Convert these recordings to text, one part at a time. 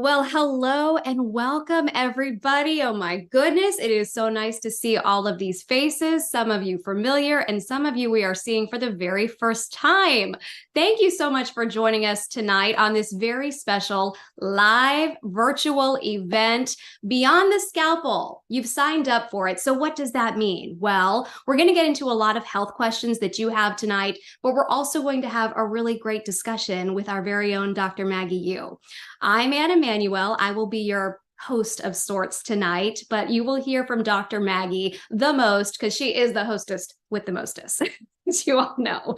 Well, hello and welcome, everybody. Oh my goodness, it is so nice to see all of these faces, some of you familiar, and some of you we are seeing for the very first time. Thank you so much for joining us tonight on this very special live virtual event, Beyond the Scalpel. You've signed up for it. So what does that mean? Well, we're going to get into a lot of health questions that you have tonight, but we're also going to have a really great discussion with our very own Dr. Maggie Yu. I'm Anna Manuel. I will be your host of sorts tonight, but you will hear from Dr. Maggie the most because she is the hostess with the mostest, as you all know.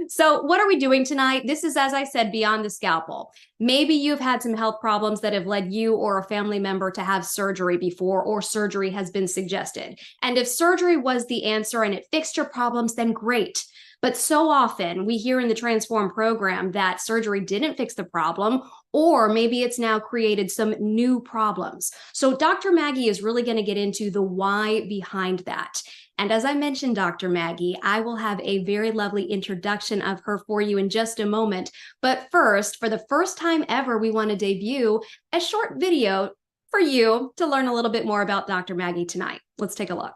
So what are we doing tonight? This is, as I said, Beyond the Scalpel. Maybe you've had some health problems that have led you or a family member to have surgery before, or surgery has been suggested. And if surgery was the answer and it fixed your problems, then great. But so often we hear in the Transform program that surgery didn't fix the problem, or maybe it's now created some new problems. So Dr. Maggie is really going to get into the why behind that. And as I mentioned, Dr. Maggie, I will have a very lovely introduction of her for you in just a moment. But first, for the first time ever, we want to debut a short video for you to learn a little bit more about Dr. Maggie tonight. Let's take a look.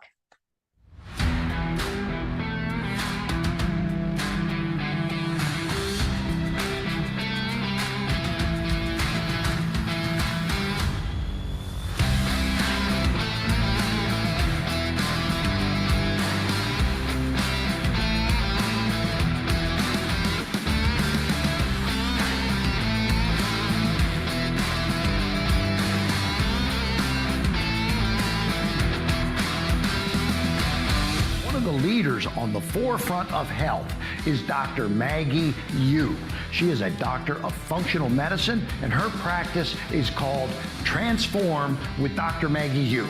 Leaders on the forefront of health is Dr. Maggie Yu. She is a doctor of functional medicine, and her practice is called Transform with Dr. Maggie Yu.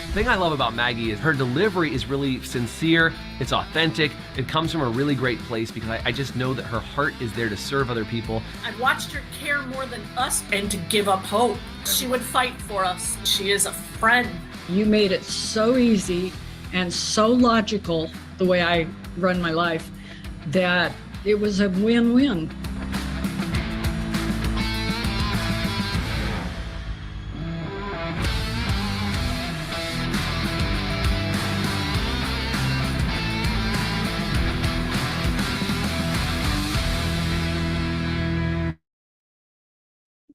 The thing I love about Maggie is her delivery is really sincere, it's authentic, it comes from a really great place because I just know that her heart is there to serve other people. I've watched her care more than us and to give up hope. She would fight for us. She is a friend. You made it so easy and so logical, the way I run my life, that it was a win-win.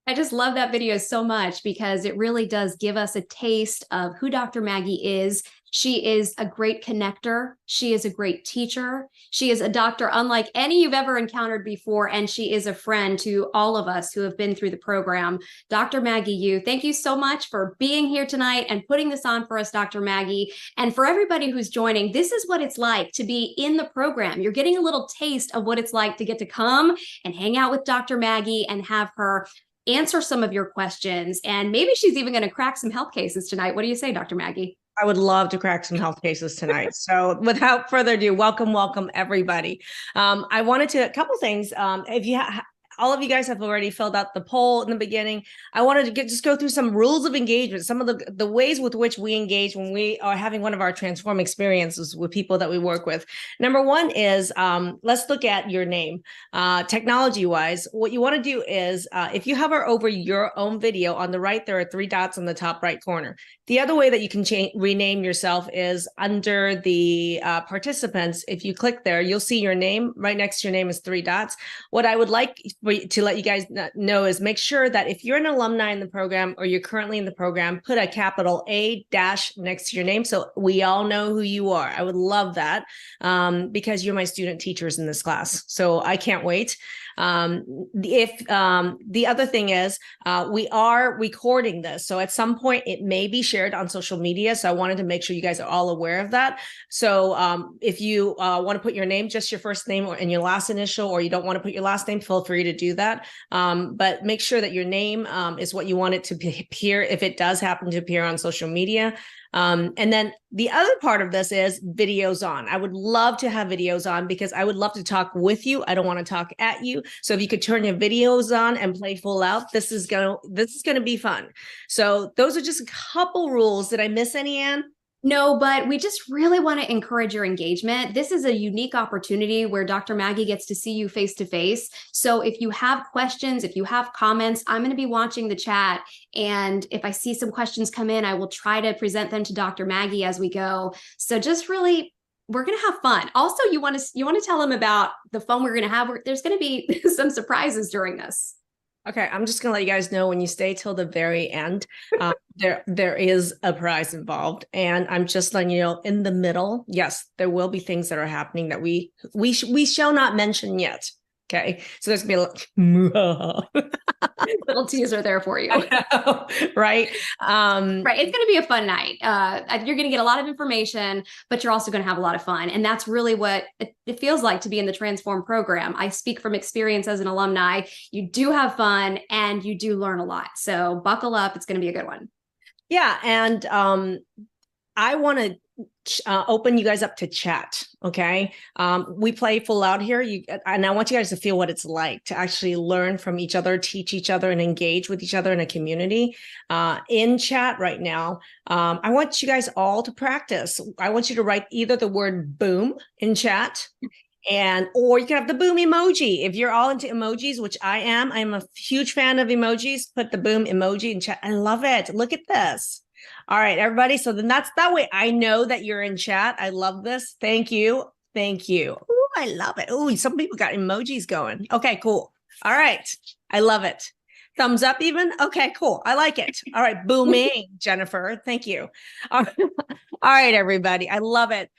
I just love that video so much because it really does give us a taste of who Dr. Maggie is. She is a great connector. She is a great teacher. She is a doctor unlike any you've ever encountered before, and she is a friend to all of us who have been through the program. Dr. Maggie Yu, thank you so much for being here tonight and putting this on for us, Dr. Maggie. And for everybody who's joining, this is what it's like to be in the program. You're getting a little taste of what it's like to get to come and hang out with Dr. Maggie and have her answer some of your questions. And maybe she's even going to crack some health cases tonight. What do you say, Dr. Maggie? I would love to crack some health cases tonight. So without further ado, welcome everybody. I wanted to, a couple things. If you all of you guys have already filled out the poll in the beginning. I wanted to just go through some rules of engagement, some of the ways with which we engage when we are having one of our transform experiences with people that we work with. Number one is, let's look at your name. Technology wise, what you want to do is, if you hover over your own video on the right, there are 3 dots on the top right corner. The other way that you can rename yourself is under the participants. If you click there, you'll see your name. Right next to your name is 3 dots. What I would like to let you guys know is make sure that if you're an alumni in the program or you're currently in the program, put a capital A- next to your name so we all know who you are. I would love that because you're my student teachers in this class. So I can't wait. The other thing is we are recording this. So at some point it may be shared on social media. So I wanted to make sure you guys are all aware of that. So if you want to put your name, just your first name and your last initial, or you don't want to put your last name, feel free to do that. But make sure that your name is what you want it to appear if it does happen to appear on social media. And then the other part of this is videos on. I would love to have videos on because I would love to talk with you. I don't want to talk at you. So if you could turn your videos on and play full out, this is going to be fun. So those are just a couple rules. Did I miss any, Ann? No, but we just really want to encourage your engagement. This is a unique opportunity where Dr. Maggie gets to see you face to face. So if you have questions, if you have comments, I'm going to be watching the chat. And if I see some questions come in, I will try to present them to Dr. Maggie as we go. So just really, we're going to have fun. Also, you want to tell them about the fun we're going to have. There's going to be some surprises during this. Okay, I'm just gonna let you guys know when you stay till the very end, there is a prize involved, and I'm just letting you know in the middle. Yes, there will be things that are happening that we shall not mention yet. Okay, so there's gonna be a Little teaser there for you. right? Right. It's going to be a fun night. You're going to get a lot of information, but you're also going to have a lot of fun. And that's really what it feels like to be in the Transform program. I speak from experience as an alumni. You do have fun and you do learn a lot. So buckle up. It's going to be a good one. Yeah. And I want to open you guys up to chat. Okay. We play full out here. And I want you guys to feel what it's like to actually learn from each other, teach each other, and engage with each other in a community. In chat right now, I want you guys all to practice. I want you to write either the word boom in chat, or you can have the boom emoji. If you're all into emojis, which I'm a huge fan of emojis. Put the boom emoji in chat. I love it. Look at this. All right, everybody. So then that way I know that you're in chat. I love this. Thank you. Thank you. Ooh, I love it. Ooh, some people got emojis going. Okay, cool. All right. I love it. Thumbs up even? Okay, cool. I like it. All right. Booming, Jennifer. Thank you. All right, everybody. I love it.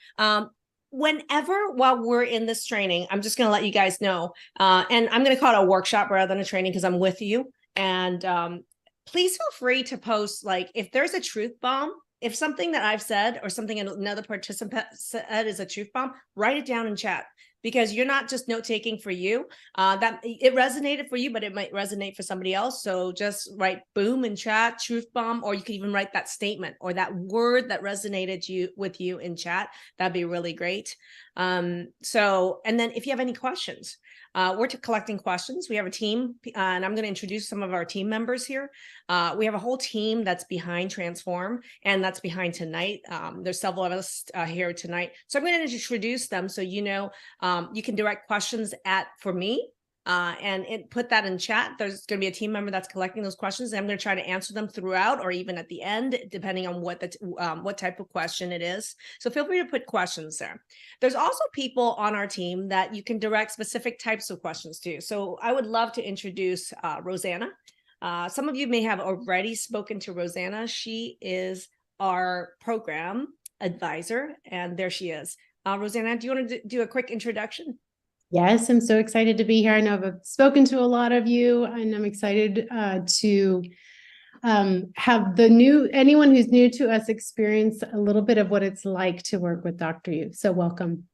Whenever while we're in this training, I'm just going to let you guys know, and I'm going to call it a workshop rather than a training because I'm with you. And please feel free to post, like, if there's a truth bomb, if something that I've said or something another participant said is a truth bomb, write it down in chat, because you're not just note taking for you. That it resonated for you, but it might resonate for somebody else. So just write boom in chat, truth bomb, or you can even write that statement or that word that resonated with you in chat. That'd be really great. And then if you have any questions, we're collecting questions. We have a team, and I'm going to introduce some of our team members here. We have a whole team that's behind Transform, and that's behind tonight. There's several of us here tonight. So I'm going to introduce them so you know you can direct questions for me. And put that in chat. There's going to be a team member that's collecting those questions, and I'm going to try to answer them throughout or even at the end, depending on what type of question it is. So feel free to put questions there. There's also people on our team that you can direct specific types of questions to. So I would love to introduce Rosanna. Some of you may have already spoken to Rosanna. She is our program advisor, and there she is. Rosanna, do you want to do a quick introduction? Yes, I'm so excited to be here. I know I've spoken to a lot of you, and I'm excited to have anyone who's new to us experience a little bit of what it's like to work with Dr. Yu. So welcome.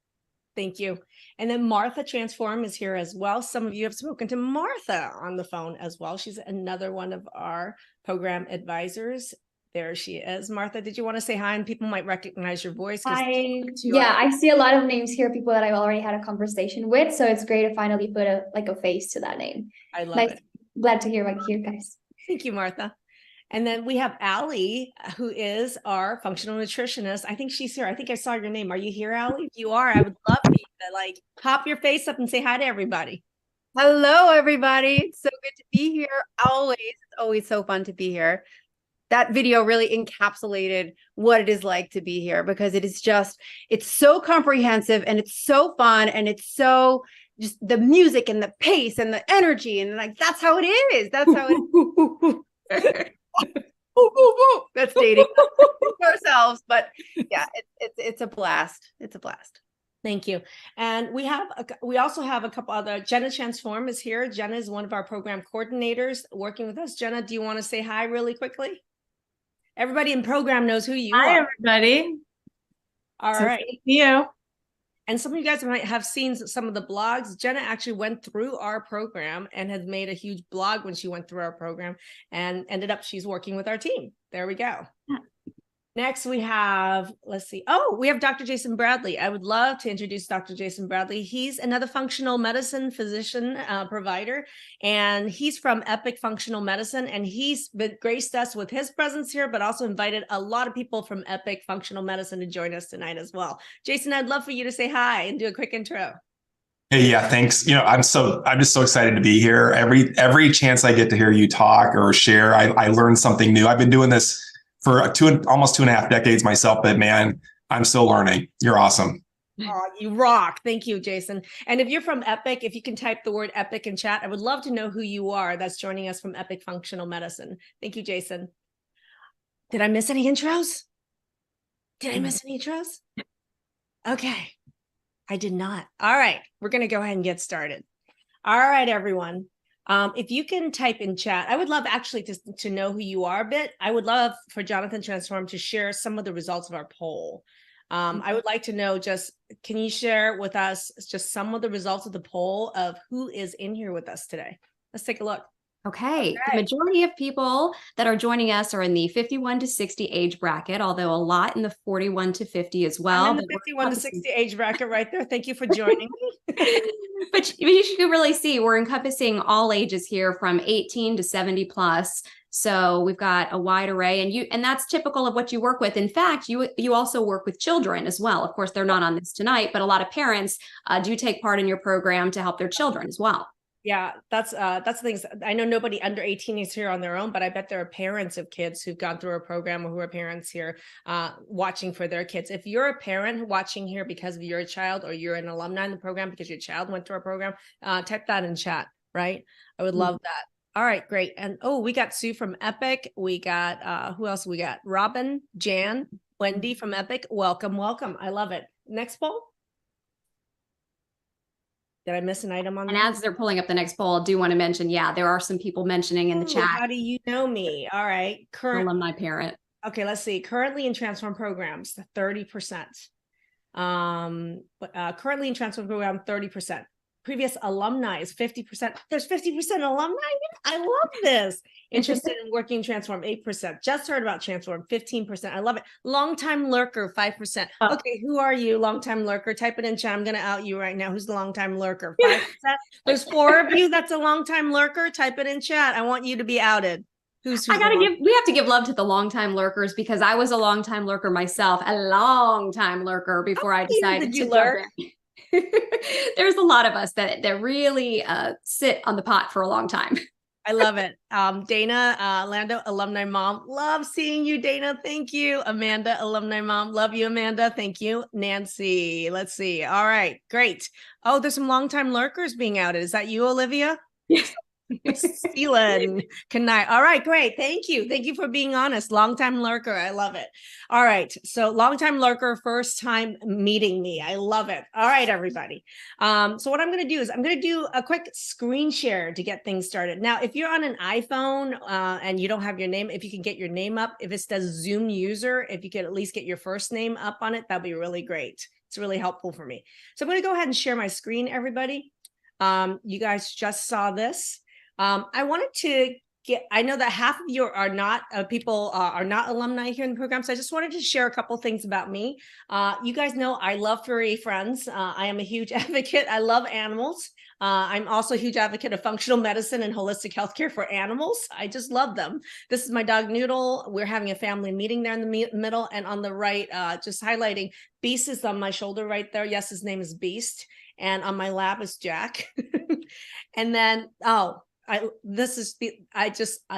Thank you. And then Martha Transform is here as well. Some of you have spoken to Martha on the phone as well. She's another one of our program advisors. There she is. Martha, did you want to say hi? And people might recognize your voice. I see a lot of names here, people that I've already had a conversation with. So it's great to finally put a face to that name. I love it. Glad to hear you guys. Thank you, Martha. And then we have Allie, who is our functional nutritionist. I think she's here. I think I saw your name. Are you here, Allie? If you are, I would love for you to pop your face up and say hi to everybody. Hello, everybody. It's so good to be here. It's always so fun to be here. That video really encapsulated what it is like to be here, because it's so comprehensive and it's so fun, and it's so just the music and the pace and the energy, and that's how it is. That's how it that's dating ourselves, but yeah, it's a blast. It's a blast. Thank you. And we also have a couple other. Jenna Transform is here. Jenna is one of our program coordinators working with us. Jenna, do you want to say hi really quickly? Everybody in program knows who you are. Hi, everybody. All right. Thank you. And some of you guys might have seen some of the blogs. Jenna actually went through our program and has made a huge blog when she went through our program, and ended up she's working with our team. There we go. Yeah. Next, we have, let's see. Oh, we have Dr. Jason Bradley. I would love to introduce Dr. Jason Bradley. He's another functional medicine physician provider, and he's from Epic Functional Medicine. And he's been graced us with his presence here, but also invited a lot of people from Epic Functional Medicine to join us tonight as well. Jason, I'd love for you to say hi and do a quick intro. Hey, yeah, thanks. I'm just so excited to be here. Every chance I get to hear you talk or share, I learn something new. I've been doing this for almost 2.5 decades myself, but man, I'm still learning. You're awesome. Oh, you rock. Thank you, Jason. And if you're from Epic, if you can type the word Epic in chat, I would love to know who you are that's joining us from Epic Functional Medicine. Thank you, Jason. Did I miss any intros? Okay. I did not. All right. We're going to go ahead and get started. All right, everyone. If you can type in chat, I would love actually to know who you are a bit. I would love for Jonathan Transform to share some of the results of our poll. I would like to know can you share with us just some of the results of the poll of who is in here with us today? Let's take a look. Okay. The majority of people that are joining us are in the 51 to 60 age bracket, although a lot in the 41 to 50 as well. I'm in the 51 to 60 age bracket right there. Thank you for joining me. But you can really see we're encompassing all ages here from 18 to 70 plus. So we've got a wide array, and that's typical of what you work with. In fact, you also work with children as well. Of course, they're not on this tonight, but a lot of parents do take part in your program to help their children as well. Yeah, that's the things. I know nobody under 18 is here on their own, but I bet there are parents of kids who've gone through a program or who are parents here watching for their kids. If you're a parent watching here because of your child, or you're an alumni in the program because your child went through a program, type that in chat, right? I would love that. All right, great. And we got Sue from Epic. We got, who else we got? Robin, Jan, Wendy from Epic. Welcome. I love it. Next poll. Did I miss an item on and that? And as they're pulling up the next poll, I do want to mention, there are some people mentioning in the chat. How do you know me? All right. Alumni parent. Okay, let's see. Currently in Transform programs, 30%. Currently in Transform program, 30%. Previous alumni is 50%. There's 50% alumni. I love this. Interested in working Transform, 8%. Just heard about Transform, 15%. I love it. Longtime lurker, 5%. Okay, who are you, longtime lurker? Type it in chat. I'm going to out you right now. Who's the longtime lurker? 5%. There's 4 of you. That's a longtime lurker. Type it in chat. I want you to be outed. We have to give love to the longtime lurkers, because I was a longtime lurker myself, a long time lurker before I decided to lurk. There's a lot of us that really sit on the pot for a long time. I love it. Dana, Lando, alumni mom. Love seeing you, Dana. Thank you. Amanda, alumni mom. Love you, Amanda. Thank you. Nancy. Let's see. All right. Great. Oh, there's some longtime lurkers being outed. Is that you, Olivia? Stealing. All right, great. Thank you. Thank you for being honest. Longtime lurker. I love it. All right. So longtime lurker, first time meeting me. I love it. All right, everybody. So what I'm going to do is I'm going to do a quick screen share to get things started. Now, if you're on an iPhone and you don't have your name, if you can get your name up, if it says Zoom user, if you could at least get your first name up on it, that'd be really great. It's really helpful for me. So I'm going to go ahead and share my screen, everybody. You guys just saw this. I wanted to I know that half of you are not people are not alumni here in the program. So I just wanted to share a couple things about me. You guys know I love furry friends. I am a huge advocate. I love animals. I'm also a huge advocate of functional medicine and holistic healthcare for animals. I just love them. This is my dog Noodle. We're having a family meeting there in the middle, and on the right, just highlighting, Beast is on my shoulder right there. Yes, his name is Beast. And on my lap is Jack. And then, I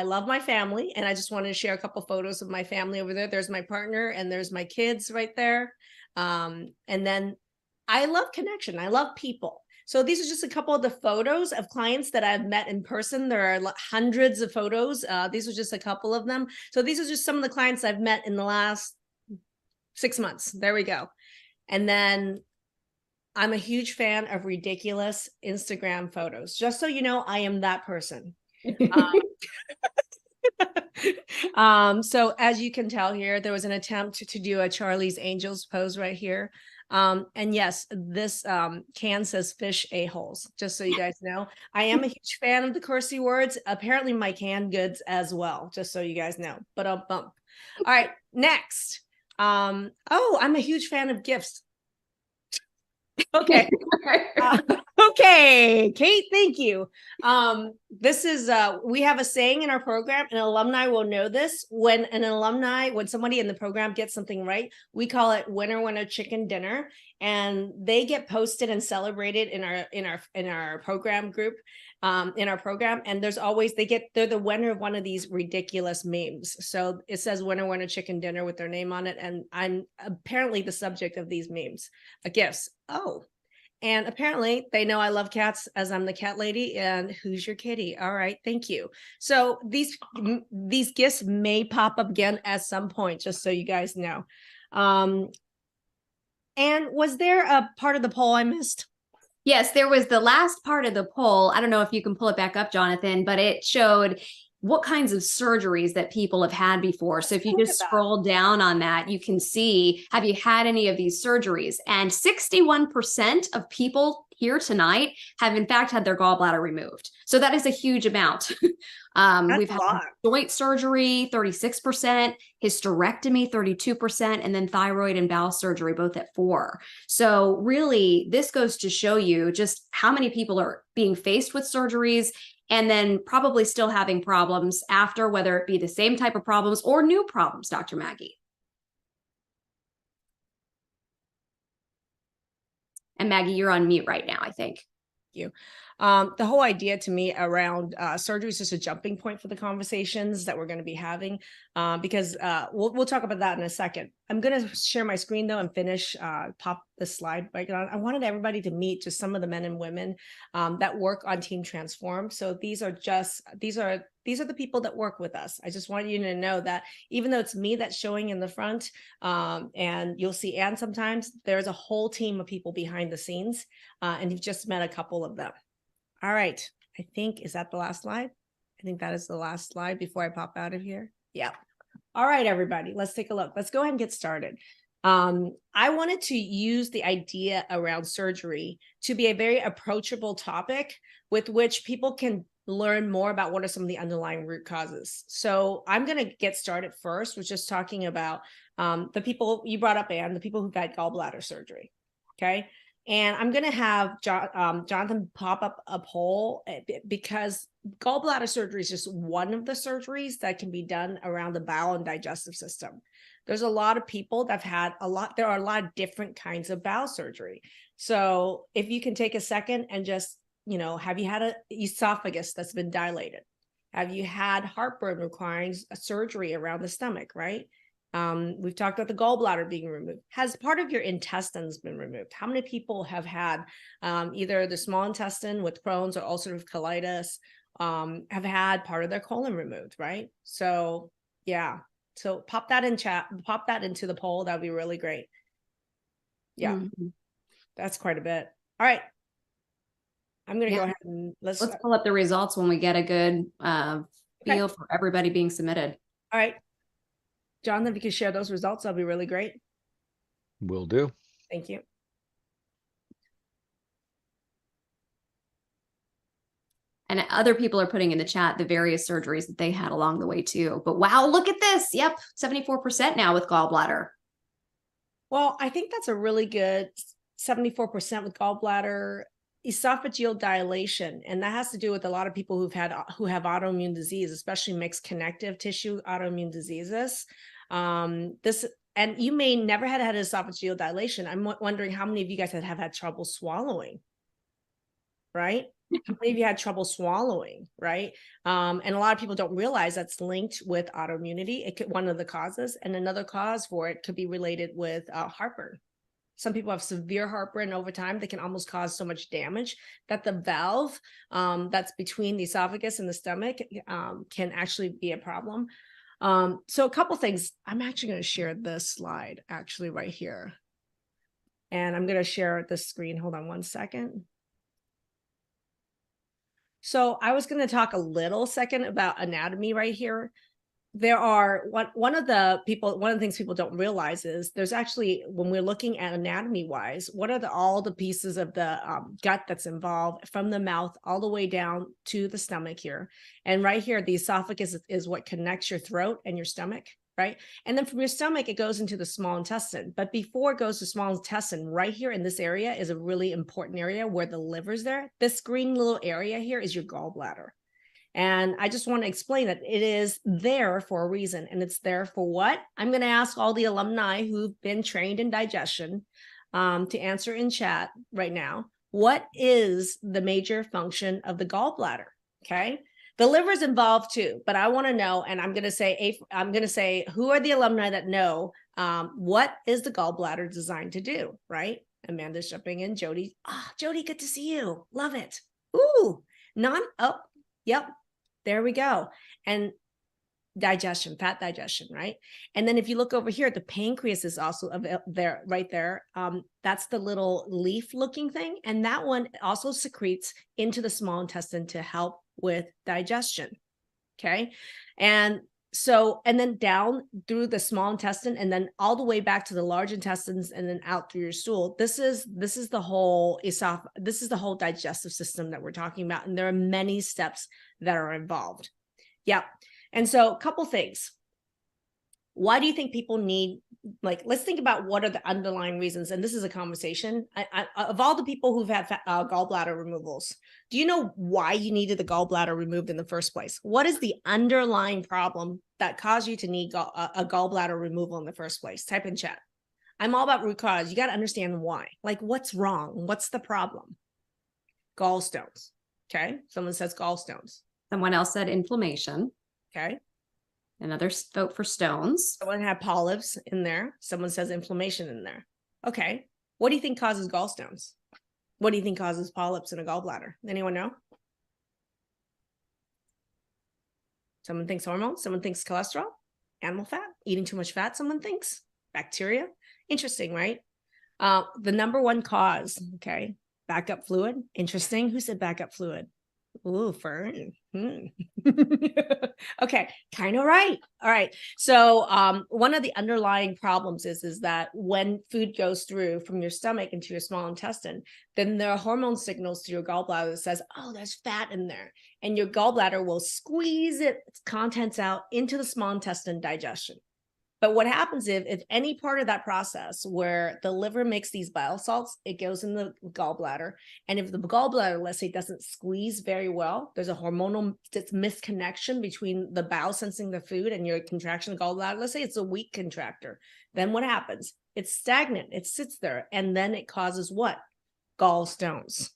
love my family, and I just wanted to share a couple photos of my family over there. There's my partner, and there's my kids right there. And then I love connection. I love people. So these are just a couple of the photos of clients that I've met in person. There are hundreds of photos. These are just a couple of them. So these are just some of the clients I've met in the last 6 months. There we go. And then I'm a huge fan of ridiculous Instagram photos. Just so you know, I am that person. So as you can tell here, there was an attempt to do a Charlie's Angels pose right here. And yes, this can says fish a-holes, just so you guys know. I am a huge fan of the cursey words. Apparently my canned goods as well, just so you guys know. But All right, next. Oh, I'm a huge fan of gifts. Okay. Okay, Kate, thank you. This is we have a saying in our program, and alumni will know this. When somebody in the program gets something right, we call it winner chicken dinner, and they get posted and celebrated in our program group, in our program. And there's always they're the winner of one of these ridiculous memes. So it says winner chicken dinner with their name on it, and I'm apparently the subject of these memes, gifts. Oh. And apparently they know I love cats, as I'm the cat lady. And who's your kitty? All right, thank you. So these gifts may pop up again at some point, just so you guys know. And was there a part of the poll I missed? Yes, there was the last part of the poll. I don't know if you can pull it back up, Jonathan, but it showed what kinds of surgeries that people have had before. So if you just scroll down on that, you can see, have you had any of these surgeries? And 61% of people here tonight have in fact had their gallbladder removed. So that is a huge amount. We've had joint surgery, 36%, hysterectomy, 32%, and then thyroid and bowel surgery, both at 4%. So really, this goes to show you just how many people are being faced with surgeries and then probably still having problems after, whether it be the same type of problems or new problems, Dr. Maggie. And Maggie, you're on mute right now, I think. Thank you. The whole idea to me around surgery is just a jumping point for the conversations that we're going to be having, because we'll talk about that in a second. I'm going to share my screen though and finish, pop the slide back on. I wanted everybody to meet just some of the men and women that work on Team Transform. So these are the people that work with us. I just want you to know that even though it's me that's showing in the front, and you'll see Anne sometimes, there's a whole team of people behind the scenes, and you've just met a couple of them. All right, I think, is that the last slide? I think that is the last slide before I pop out of here. Yeah. All right, everybody, let's take a look. Let's go ahead and get started. I wanted to use the idea around surgery to be a very approachable topic with which people can learn more about what are some of the underlying root causes. So I'm going to get started first with just talking about the people you brought up, Anne, the people who've had gallbladder surgery. Okay. And I'm going to have Jonathan pop up a poll, because gallbladder surgery is just one of the surgeries that can be done around the bowel and digestive system. There's a lot of people that have had there are a lot of different kinds of bowel surgery. So if you can take a second and just, have you had an esophagus that's been dilated? Have you had heartburn requiring a surgery around the stomach, right? We've talked about the gallbladder being removed. Has part of your intestines been removed? How many people have had either the small intestine with Crohn's or ulcerative colitis, have had part of their colon removed, right? So yeah, so pop that in chat, pop that into the poll. That'd be really great. Yeah, that's quite a bit. All right. I'm going to go ahead and let's pull up the results when we get a good feel for everybody being submitted. All right. Jonathan, if you could share those results, that'll be really great. Will do. Thank you. And other people are putting in the chat the various surgeries that they had along the way too. But wow, look at this. Yep, 74% now with gallbladder. Well, I think that's a really good 74% with gallbladder. Esophageal dilation, and that has to do with a lot of people who have autoimmune disease, especially mixed connective tissue autoimmune diseases. And you may never had esophageal dilation. I'm wondering how many of you guys have had trouble swallowing, right? How many of you had trouble swallowing, right? And a lot of people don't realize that's linked with autoimmunity. It could one of the causes, and another cause for it could be related with heartburn. Some people have severe heartburn over time that can almost cause so much damage that the valve that's between the esophagus and the stomach can actually be a problem. So a couple things. I'm actually going to share this slide actually right here. And I'm going to share the screen. Hold on one second. So I was going to talk a little second about anatomy right here. There are one of the things people don't realize is there's actually, when we're looking at anatomy wise, what are all the pieces of the gut that's involved from the mouth all the way down to the stomach here. And right here, the esophagus is what connects your throat and your stomach. right? And then from your stomach, it goes into the small intestine. But before it goes to small intestine, right here in this area is a really important area where the liver's there. This green little area here is your gallbladder. And I just want to explain that it is there for a reason. And it's there for what? I'm going to ask all the alumni who've been trained in digestion to answer in chat right now. What is the major function of the gallbladder? Okay. The liver is involved too, but I want to know, and I'm going to say, who are the alumni that know what is the gallbladder designed to do, right? Amanda's jumping in. Jody, Jody, good to see you. Love it. Ooh, yep, there we go. And digestion, fat digestion, right? And then if you look over here, the pancreas is also there, right there. That's the little leaf looking thing. And that one also secretes into the small intestine to help with digestion. Okay. And then down through the small intestine and then all the way back to the large intestines and then out through your stool. This is the whole this is the whole digestive system that we're talking about. And there are many steps that are involved. Yeah. And so a couple things. Why do you think people need, let's think about what are the underlying reasons. And this is a conversation. Of all the people who've had gallbladder removals, do you know why you needed the gallbladder removed in the first place? What is the underlying problem that caused you to need a gallbladder removal in the first place? Type in chat. I'm all about root cause. You got to understand why. Like, what's wrong? What's the problem? Gallstones. Okay. Someone says gallstones. Someone else said inflammation. Okay. Another vote for stones. Someone had polyps in there. Someone says inflammation in there. Okay. What do you think causes gallstones? What do you think causes polyps in a gallbladder? Anyone know? Someone thinks hormones. Someone thinks cholesterol, animal fat, eating too much fat. Someone thinks bacteria. Interesting, right? The number one cause, okay, backup fluid. Interesting. Who said backup fluid? Ooh, Fern. Okay, kind of right. All right. So one of the underlying problems is that when food goes through from your stomach into your small intestine, then there are hormone signals to your gallbladder that says, oh, there's fat in there. And your gallbladder will squeeze its contents out into the small intestine digestion. But what happens if any part of that process where the liver makes these bile salts, it goes in the gallbladder. And if the gallbladder, let's say, doesn't squeeze very well, there's a hormonal misconnection between the bowel sensing the food and your contraction of the gallbladder. Let's say it's a weak contractor. Then what happens? It's stagnant. It sits there. And then it causes what? Gallstones.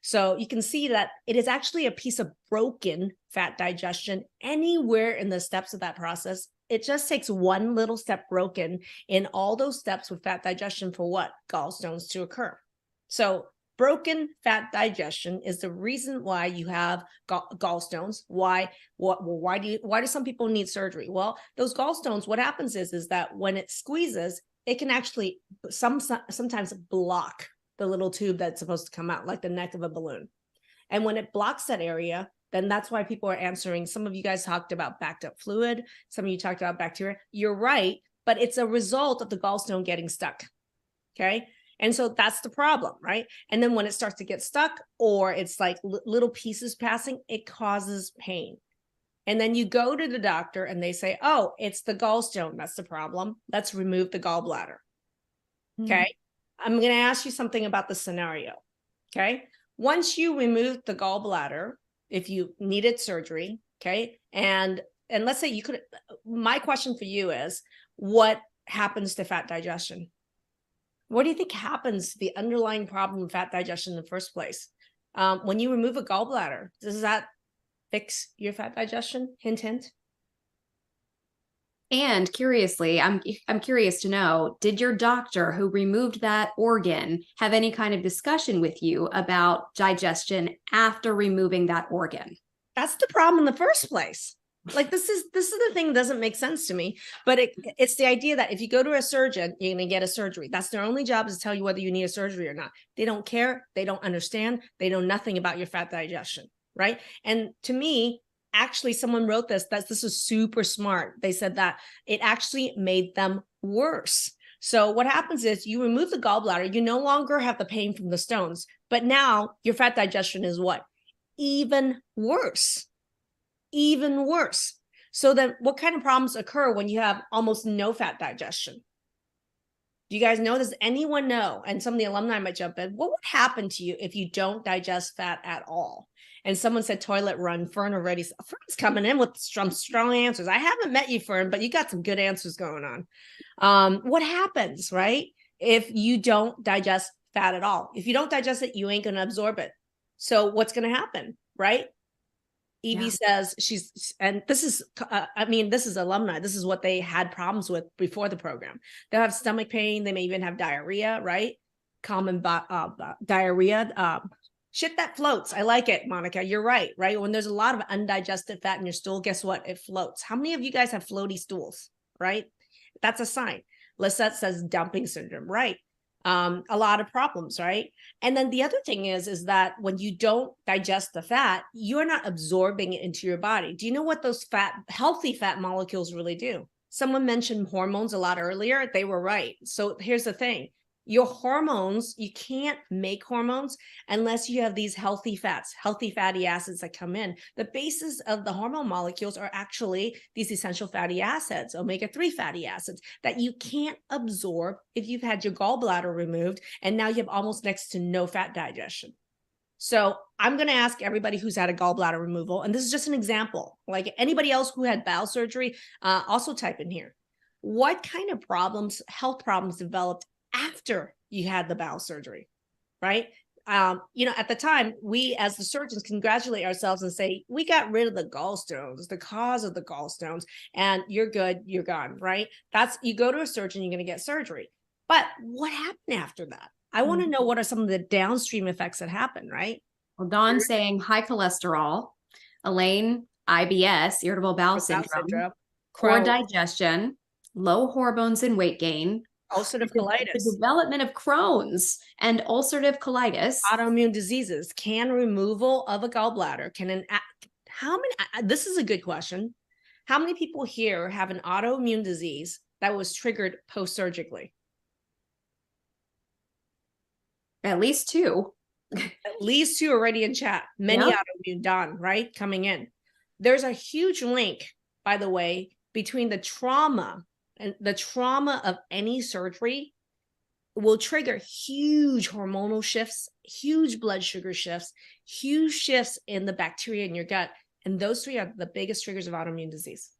So you can see that it is actually a piece of broken fat digestion anywhere in the steps of that process. It just takes one little step broken in all those steps with fat digestion for what? Gallstones to occur. So broken fat digestion is the reason why you have gallstones. Why do some people need surgery? Well, those gallstones, what happens is that when it squeezes, it can actually sometimes block the little tube that's supposed to come out, like the neck of a balloon. And when it blocks that area, then that's why people are answering. Some of you guys talked about backed up fluid. Some of you talked about bacteria. You're right, but it's a result of the gallstone getting stuck. Okay. And so that's the problem, right? And then when it starts to get stuck or it's like little pieces passing, it causes pain. And then you go to the doctor and they say, oh, it's the gallstone. That's the problem. Let's remove the gallbladder. Okay. I'm going to ask you something about the scenario. Okay. Once you remove the gallbladder, if you needed surgery, okay, and let's say you could, my question for you is, what happens to fat digestion? What do you think happens to the underlying problem of fat digestion in the first place? When you remove a gallbladder, does that fix your fat digestion? Hint, hint. And curiously, I'm curious to know, did your doctor who removed that organ have any kind of discussion with you about digestion after removing that organ? That's the problem in the first place. Like this is the thing that doesn't make sense to me, but it's the idea that if you go to a surgeon, you're going to get a surgery. That's their only job, is to tell you whether you need a surgery or not. They don't care. They don't understand. They know nothing about your fat digestion, right? And to me, actually, someone wrote this is super smart. They said that it actually made them worse. So what happens is you remove the gallbladder, you no longer have the pain from the stones, but now your fat digestion is what? Even worse. Even worse. So then what kind of problems occur when you have almost no fat digestion? Do you guys know? Does anyone know? And some of the alumni might jump in. What would happen to you if you don't digest fat at all? And someone said toilet run. Fern already. Fern's coming in with some strong answers. I haven't met you, Fern, but you got some good answers going on. What happens, right? If you don't digest fat at all? If you don't digest it, you ain't going to absorb it. So what's going to happen, right? Evie says and this is, this is alumni. This is what they had problems with before the program. They'll have stomach pain. They may even have diarrhea, right? Common diarrhea. Shit that floats. I like it, Monica. You're right, right? When there's a lot of undigested fat in your stool, guess what? It floats. How many of you guys have floaty stools, right? That's a sign. Lisette says dumping syndrome, right? A lot of problems, right? And then the other thing is that when you don't digest the fat, you're not absorbing it into your body. Do you know what those healthy fat molecules really do? Someone mentioned hormones a lot earlier. They were right. So here's the thing. Your hormones, you can't make hormones unless you have these healthy fats, healthy fatty acids that come in. The basis of the hormone molecules are actually these essential fatty acids, omega-3 fatty acids, that you can't absorb if you've had your gallbladder removed and now you have almost next to no fat digestion. So I'm going to ask everybody who's had a gallbladder removal, and this is just an example, like anybody else who had bowel surgery, also type in here. What kind of problems, health problems developed after you had the bowel surgery, right? At the time, we as the surgeons congratulate ourselves and say, we got rid of the gallstones, the cause of the gallstones, and you're good, you're gone, right? You go to a surgeon, you're going to get surgery. But what happened after that? I want to know what are some of the downstream effects that happen, right? Well, Dawn's saying high cholesterol, Elaine, IBS, irritable bowel syndrome, poor digestion, low hormones and weight gain, ulcerative colitis, the development of Crohn's and ulcerative colitis, autoimmune diseases. Can removal of a gallbladder, this is a good question. How many people here have an autoimmune disease that was triggered post-surgically? At least two. At least two already in chat. Many autoimmune done, right? Coming in. There's a huge link, by the way, between the trauma and the trauma of any surgery will trigger huge hormonal shifts, huge blood sugar shifts, huge shifts in the bacteria in your gut. And those three are the biggest triggers of autoimmune disease.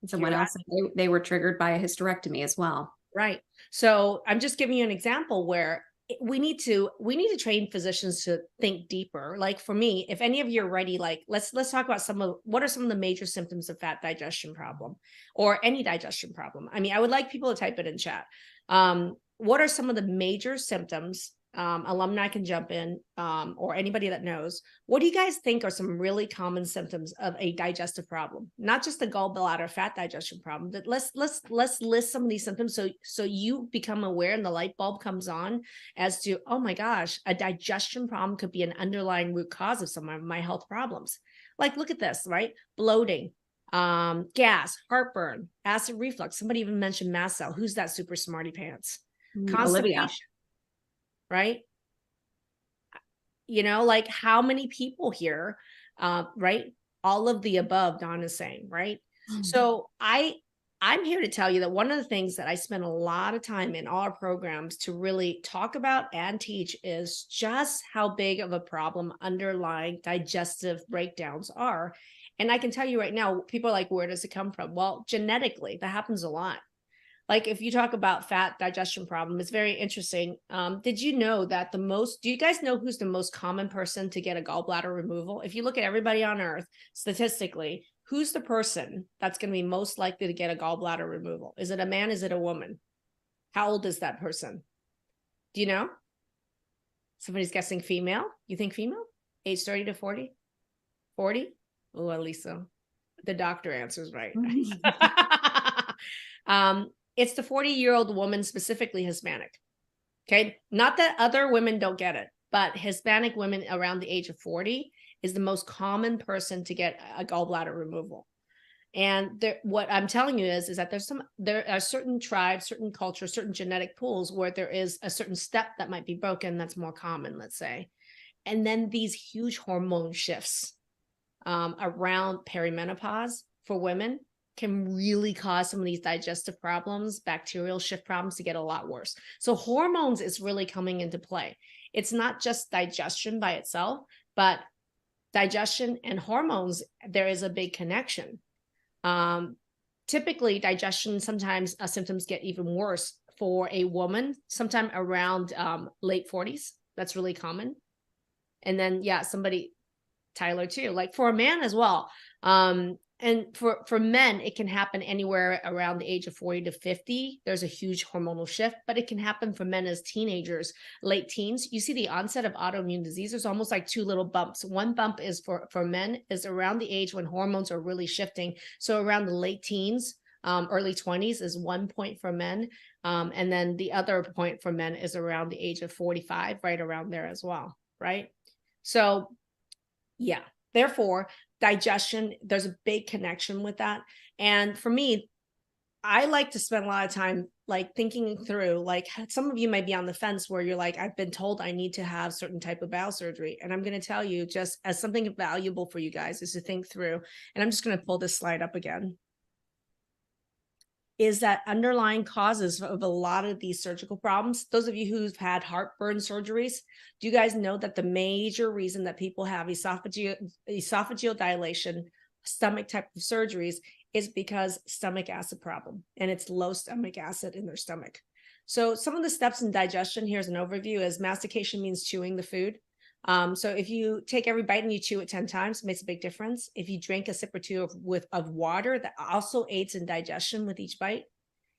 Someone else said they were triggered by a hysterectomy as well. Right. So I'm just giving you an example where we need to train physicians to think deeper. Like for me, if any of you are ready, like let's talk about what are some of the major symptoms of fat digestion problem or any digestion problem. I mean, I would like people to type it in chat. What are some of the major symptoms? Alumni can jump in, or anybody that knows. What do you guys think are some really common symptoms of a digestive problem? Not just the gallbladder fat digestion problem, but let's list some of these symptoms so you become aware and the light bulb comes on as to, oh my gosh, a digestion problem could be an underlying root cause of some of my health problems. Like, look at this, right? Bloating, gas, heartburn, acid reflux. Somebody even mentioned mast cell. Who's that super smarty pants? Olivia. Right? Like how many people here, right? All of the above, Dawn is saying, right? So I'm here to tell you that one of the things that I spend a lot of time in all our programs to really talk about and teach is just how big of a problem underlying digestive breakdowns are. And I can tell you right now, people are like, where does it come from? Well, genetically, that happens a lot. Like if you talk about fat digestion problem, it's very interesting. Did you know that do you guys know who's the most common person to get a gallbladder removal? If you look at everybody on earth, statistically, who's the person that's going to be most likely to get a gallbladder removal? Is it a man? Is it a woman? How old is that person? Do you know? Somebody's guessing female. You think female? Age 30 to 40? 40? Oh, Elisa. The doctor answers right. It's the 40-year-old woman, specifically Hispanic. Okay. Not that other women don't get it, but Hispanic women around the age of 40 is the most common person to get a gallbladder removal. And what I'm telling you is that there are certain tribes, certain cultures, certain genetic pools where there is a certain step that might be broken that's more common, let's say. And then these huge hormone shifts around perimenopause for women can really cause some of these digestive problems, bacterial shift problems to get a lot worse. So hormones is really coming into play. It's not just digestion by itself, but digestion and hormones, there is a big connection. Typically, digestion, sometimes symptoms get even worse for a woman, sometime around late 40s. That's really common. And then, yeah, Tyler too, like for a man as well. And for men, it can happen anywhere around the age of 40 to 50. There's a huge hormonal shift, but it can happen for men as teenagers, late teens. You see the onset of autoimmune disease. There's almost like two little bumps. One bump is for men is around the age when hormones are really shifting. So around the late teens, early 20s is one point for men. And then the other point for men is around the age of 45, right around there as well, right? So yeah, therefore, digestion, there's a big connection with that. And for me, I like to spend a lot of time like thinking through, like some of you might be on the fence where you're like, I've been told I need to have certain type of bowel surgery. And I'm going to tell you, just as something valuable for you guys, is to think through, and I'm just going to pull this slide up again, is that underlying causes of a lot of these surgical problems. Those of you who've had heartburn surgeries, do you guys know that the major reason that people have esophageal dilation, stomach type of surgeries, is because stomach acid problem, and it's low stomach acid in their stomach. So some of the steps in digestion, here's an overview, is mastication means chewing the food. So if you take every bite and you chew it 10 times, it makes a big difference. If you drink a sip or two of water, that also aids in digestion with each bite.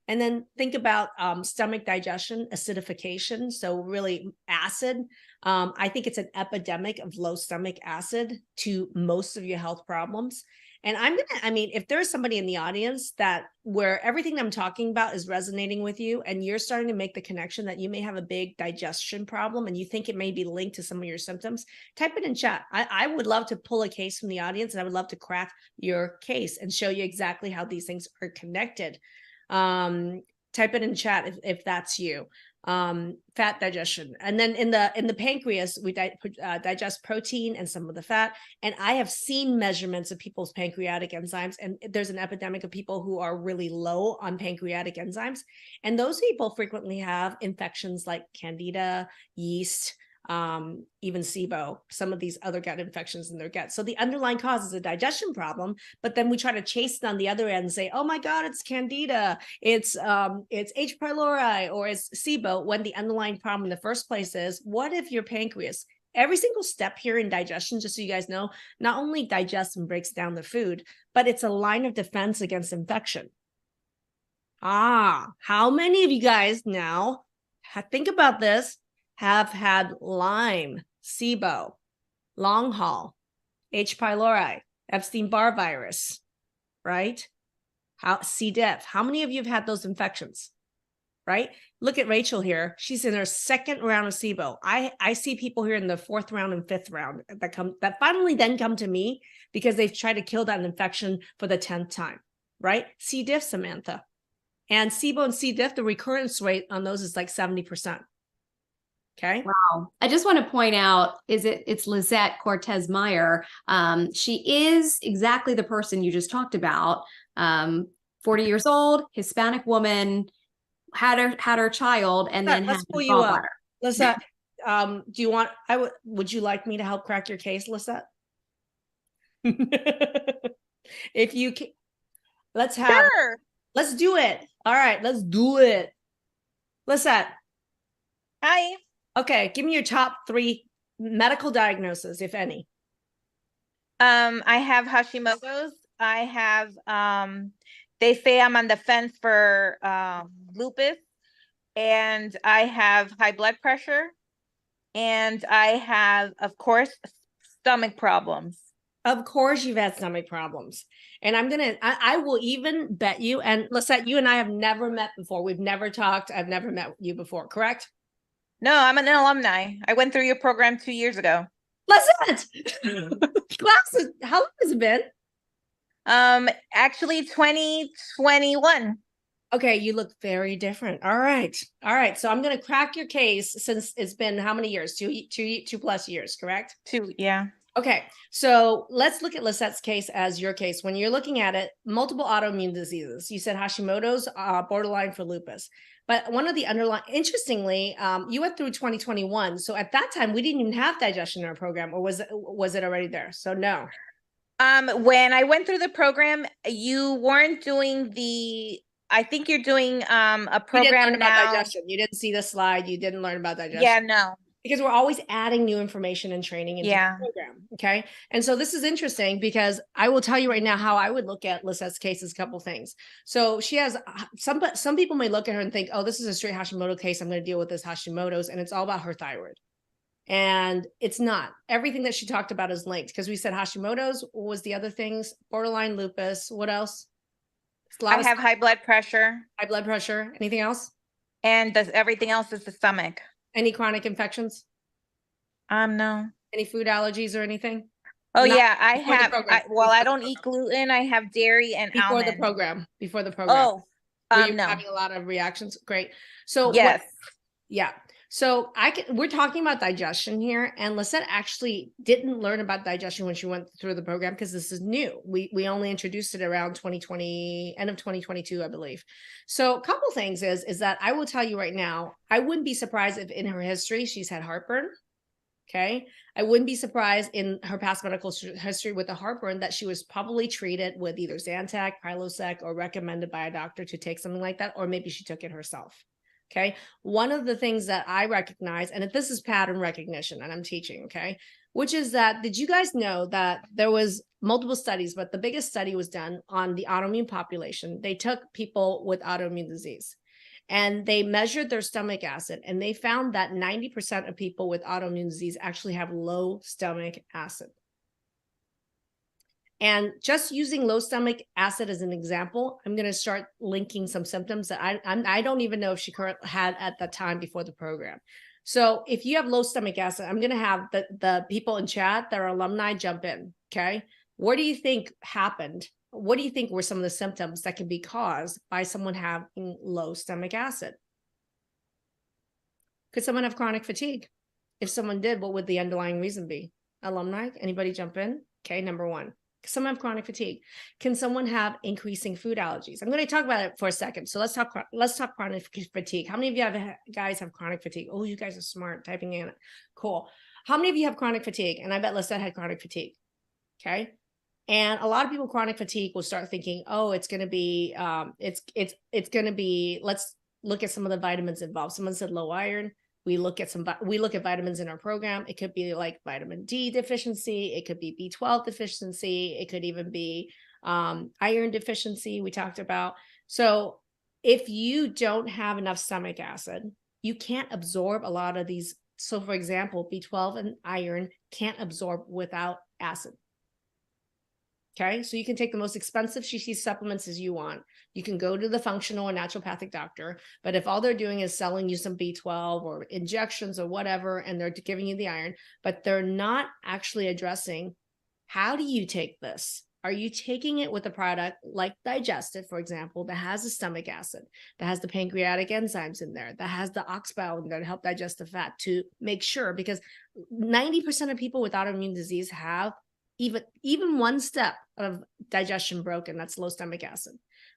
And then think about stomach digestion, acidification. So really acid. I think it's an epidemic of low stomach acid to most of your health problems. And if there's somebody in the audience that where everything I'm talking about is resonating with you, and you're starting to make the connection that you may have a big digestion problem and you think it may be linked to some of your symptoms, type it in chat. I would love to pull a case from the audience, and I would love to crack your case and show you exactly how these things are connected. Type it in chat if that's you. Fat digestion, and then in the pancreas we digest protein and some of the fat, and I have seen measurements of people's pancreatic enzymes, and there's an epidemic of people who are really low on pancreatic enzymes, and those people frequently have infections like candida, yeast, even SIBO, some of these other gut infections in their gut. So the underlying cause is a digestion problem, but then we try to chase it on the other end and say, oh my God, it's candida, it's H. pylori, or it's SIBO, when the underlying problem in the first place is, what if your pancreas, every single step here in digestion, just so you guys know, not only digests and breaks down the food, but it's a line of defense against infection. How many of you guys now, think about this, have had Lyme, SIBO, long haul, H. pylori, Epstein-Barr virus, right? C. diff. How many of you have had those infections, right? Look at Rachel here. She's in her second round of SIBO. I see people here in the fourth round and fifth round that finally then come to me because they've tried to kill that infection for the 10th time, right? C. diff, Samantha. And SIBO and C. diff, the recurrence rate on those is like 70%. Okay. Wow. I just want to point out, it's Lizette Cortez Meyer. She is exactly the person you just talked about. 40 years old, Hispanic woman, had her child, and then let's had pull you up. Lizette, would you like me to help crack your case, Lizette? If you can, let's do it. All right, let's do it. Lizette. Hi. Okay, give me your top 3 medical diagnoses, if any. I have Hashimoto's. I have, they say I'm on the fence for lupus, and I have high blood pressure, and I have, of course, stomach problems. Of course you've had stomach problems. And I will even bet you, and Lisette, you and I have never met before. We've never talked. I've never met you before, correct? No, I'm an alumni. I went through your program 2 years ago. Lisette! Classes, how long has it been? Actually 2021. Okay, you look very different. All right. So I'm going to crack your case, since it's been how many years? 2+ years, correct? 2, yeah. Okay, so let's look at Lisette's case as your case. When you're looking at it, multiple autoimmune diseases. You said Hashimoto's, borderline for lupus. But one of the underlying, interestingly, you went through 2021. So at that time, we didn't even have digestion in our program, or was it already there? So no. When I went through the program, you weren't doing the, I think you're doing a You didn't program learn about now. digestion. You didn't see the slide. You didn't learn about digestion. Yeah, no. Because we're always adding new information and training into Yeah. the program. Okay. And so this is interesting because I will tell you right now how I would look at Lisette's case is a couple things. So she has some people may look at her and think, oh, this is a straight Hashimoto case. I'm going to deal with this Hashimoto's, and it's all about her thyroid. And it's not. Everything that she talked about is linked, because we said Hashimoto's. What was the other things? Borderline lupus. What else? I have high blood pressure. High blood pressure. Anything else? And everything else is the stomach. Any chronic infections? No. Any food allergies or anything? Oh Not yeah, I before the have. program. Well, I don't eat gluten. I have dairy and Before almond. the program. Before the program. Oh, Were you no. having a lot of reactions? Great. So Yes. yeah. So we're talking about digestion here, and Lisette actually didn't learn about digestion when she went through the program, because this is new. We only introduced it around 2020, end of 2022, I believe. So a couple things is that I will tell you right now, I wouldn't be surprised if in her history she's had heartburn. Okay. I wouldn't be surprised in her past medical history with the heartburn that she was probably treated with either Zantac, Prilosec, or recommended by a doctor to take something like that, or maybe she took it herself. Okay. One of the things that I recognize, and this is pattern recognition, and I'm teaching, okay, which is that, did you guys know that there was multiple studies, but the biggest study was done on the autoimmune population? They took people with autoimmune disease and they measured their stomach acid, and they found that 90% of people with autoimmune disease actually have low stomach acid. And just using low stomach acid as an example, I'm going to start linking some symptoms that I don't even know if she had at the time before the program. So if you have low stomach acid, I'm going to have the people in chat that are alumni jump in. Okay. What do you think happened? What do you think were some of the symptoms that can be caused by someone having low stomach acid? Could someone have chronic fatigue? If someone did, what would the underlying reason be? Alumni, anybody jump in? Okay. Number one. Someone have chronic fatigue. Can someone have increasing food allergies? I'm going to talk about it for a second. So let's talk chronic fatigue. How many of you guys have chronic fatigue? Oh, you guys are smart typing in it. Cool. How many of you have chronic fatigue? And I bet Lisette had chronic fatigue. Okay. And a lot of people chronic fatigue will start thinking, oh, it's going to be, it's going to be, let's look at some of the vitamins involved. Someone said low iron. We look at vitamins in our program. It could be like vitamin D deficiency. It could be B12 deficiency. It could even be iron deficiency we talked about. So if you don't have enough stomach acid, you can't absorb a lot of these. So for example, B12 and iron can't absorb without acid. Okay, so you can take the most expensive shishi supplements as you want. You can go to the functional or naturopathic doctor, but if all they're doing is selling you some B12 or injections or whatever, and they're giving you the iron, but they're not actually addressing, how do you take this? Are you taking it with a product like Digestive, for example, that has the stomach acid, that has the pancreatic enzymes in there, that has the oxbile in there to help digest the fat, to make sure, because 90% of people with autoimmune disease have even one step of digestion broken, that's low stomach acid.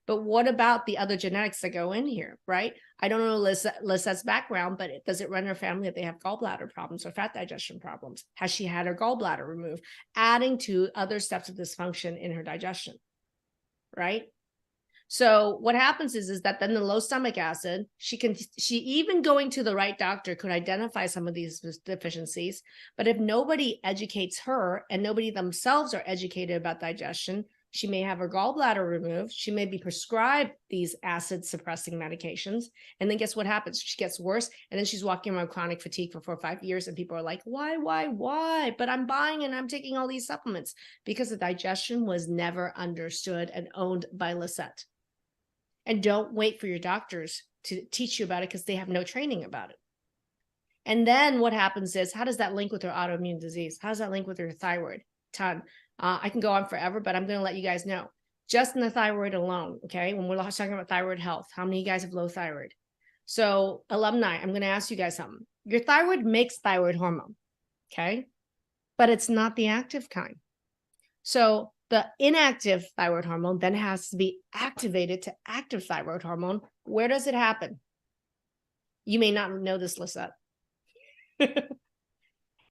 But what about the other genetics that go in here, right? I don't know Lisette's background, but does it run in her family that they have gallbladder problems or fat digestion problems? Has she had her gallbladder removed? Adding to other steps of dysfunction in her digestion, right? So what happens is that then the low stomach acid, she even going to the right doctor could identify some of these deficiencies. But if nobody educates her and nobody themselves are educated about digestion, she may have her gallbladder removed. She may be prescribed these acid suppressing medications. And then guess what happens? She gets worse. And then she's walking around chronic fatigue for 4 or 5 years. And people are like, why? But I'm buying and I'm taking all these supplements, because the digestion was never understood and owned by Lisette. And don't wait for your doctors to teach you about it, because they have no training about it. And then what happens is, how does that link with your autoimmune disease? How does that link with your thyroid? Ton. I can go on forever, but I'm going to let you guys know. Just in the thyroid alone, okay? When we're talking about thyroid health, how many of you guys have low thyroid? So alumni, I'm going to ask you guys something. Your thyroid makes thyroid hormone, okay? but it's not the active kind. So the inactive thyroid hormone then has to be activated to active thyroid hormone. Where does it happen? You may not know this, Lisette.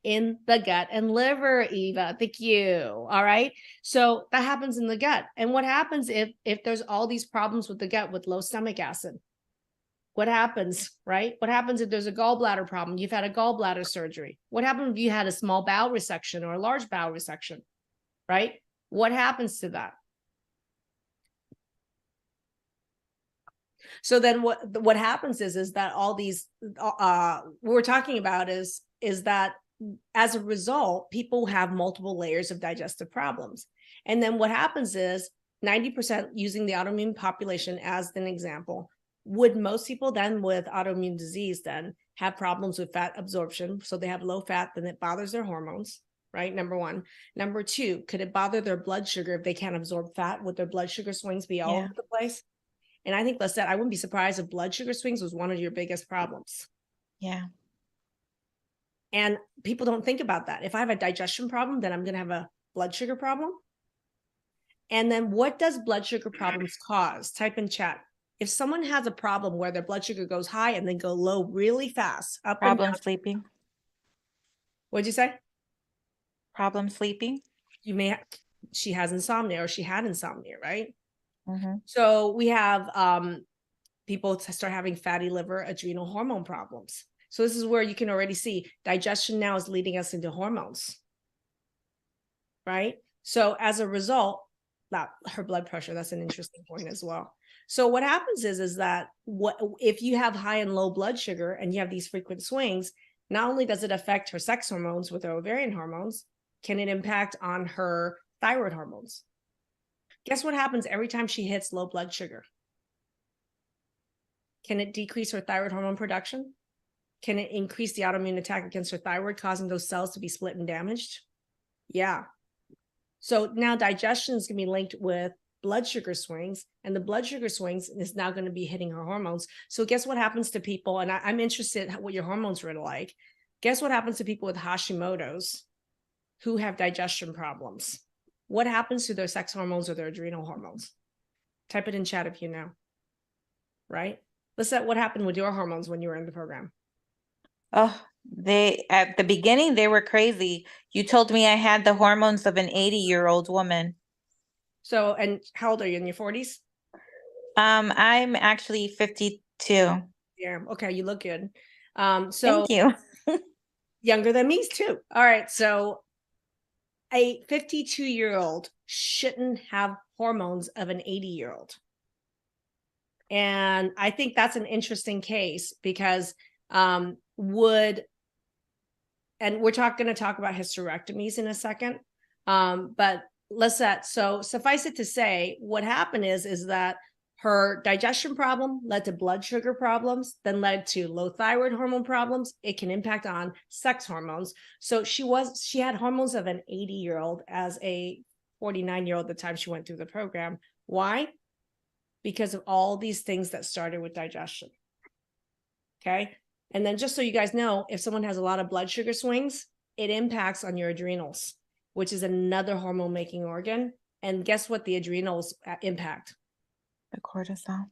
In the gut and liver, Eva. Thank you. All right. So that happens in the gut. And what happens if there's all these problems with the gut with low stomach acid? What happens, right? What happens if there's a gallbladder problem? You've had a gallbladder surgery. What happens if you had a small bowel resection or a large bowel resection, right? What happens to that? So then what happens is that all these what we're talking about is that as a result, people have multiple layers of digestive problems. And then what happens is 90% using the autoimmune population as an example, would most people then with autoimmune disease then have problems with fat absorption? So they have low fat, then it bothers their hormones, right? Number one. Number two, could it bother their blood sugar if they can't absorb fat? Would their blood sugar swings be all over the place? And I think, Lisette, I wouldn't be surprised if blood sugar swings was one of your biggest problems. Yeah. And people don't think about that. If I have a digestion problem, then I'm going to have a blood sugar problem. And then what does blood sugar problems cause? Type in chat. If someone has a problem where their blood sugar goes high and then go low really fast, up and Problem down. sleeping. What'd you say? Problem sleeping. You may have, she has insomnia or she had insomnia, right? Mm-hmm. So we have people start having fatty liver, adrenal hormone problems. So this is where you can already see digestion now is leading us into hormones, right? So as a result, that her blood pressure, that's an interesting point as well. So what happens is that what if you have high and low blood sugar and you have these frequent swings, not only does it affect her sex hormones with her ovarian hormones, can it impact on her thyroid hormones? Guess what happens every time she hits low blood sugar? Can it decrease her thyroid hormone production? Can it increase the autoimmune attack against her thyroid, causing those cells to be split and damaged? Yeah. So now digestion is going to be linked with blood sugar swings, and the blood sugar swings is now going to be hitting her hormones. So guess what happens to people? And I'm interested in what your hormones are like. Guess what happens to people with Hashimoto's who have digestion problems? What happens to their sex hormones or their adrenal hormones? Type it in chat if you know. Right? Lisette, what happened with your hormones when you were in the program? Oh, they at the beginning they were crazy. You told me I had the hormones of an 80-year-old woman. So, and how old are you, in your 40s? I'm actually 52. Yeah. Okay, you look good. So Thank you. younger than me too. All right. So a 52-year-old shouldn't have hormones of an 80-year-old. And I think that's an interesting case because and we're going to talk about hysterectomies in a second. But Lisette, so suffice it to say, what happened is that her digestion problem led to blood sugar problems, then led to low thyroid hormone problems. It can impact on sex hormones. So she had hormones of an 80-year-old as a 49-year-old at the time she went through the program. Why? Because of all these things that started with digestion. Okay. And then just so you guys know, if someone has a lot of blood sugar swings, it impacts on your adrenals, which is another hormone making organ. And guess what the adrenals impact? The cortisol.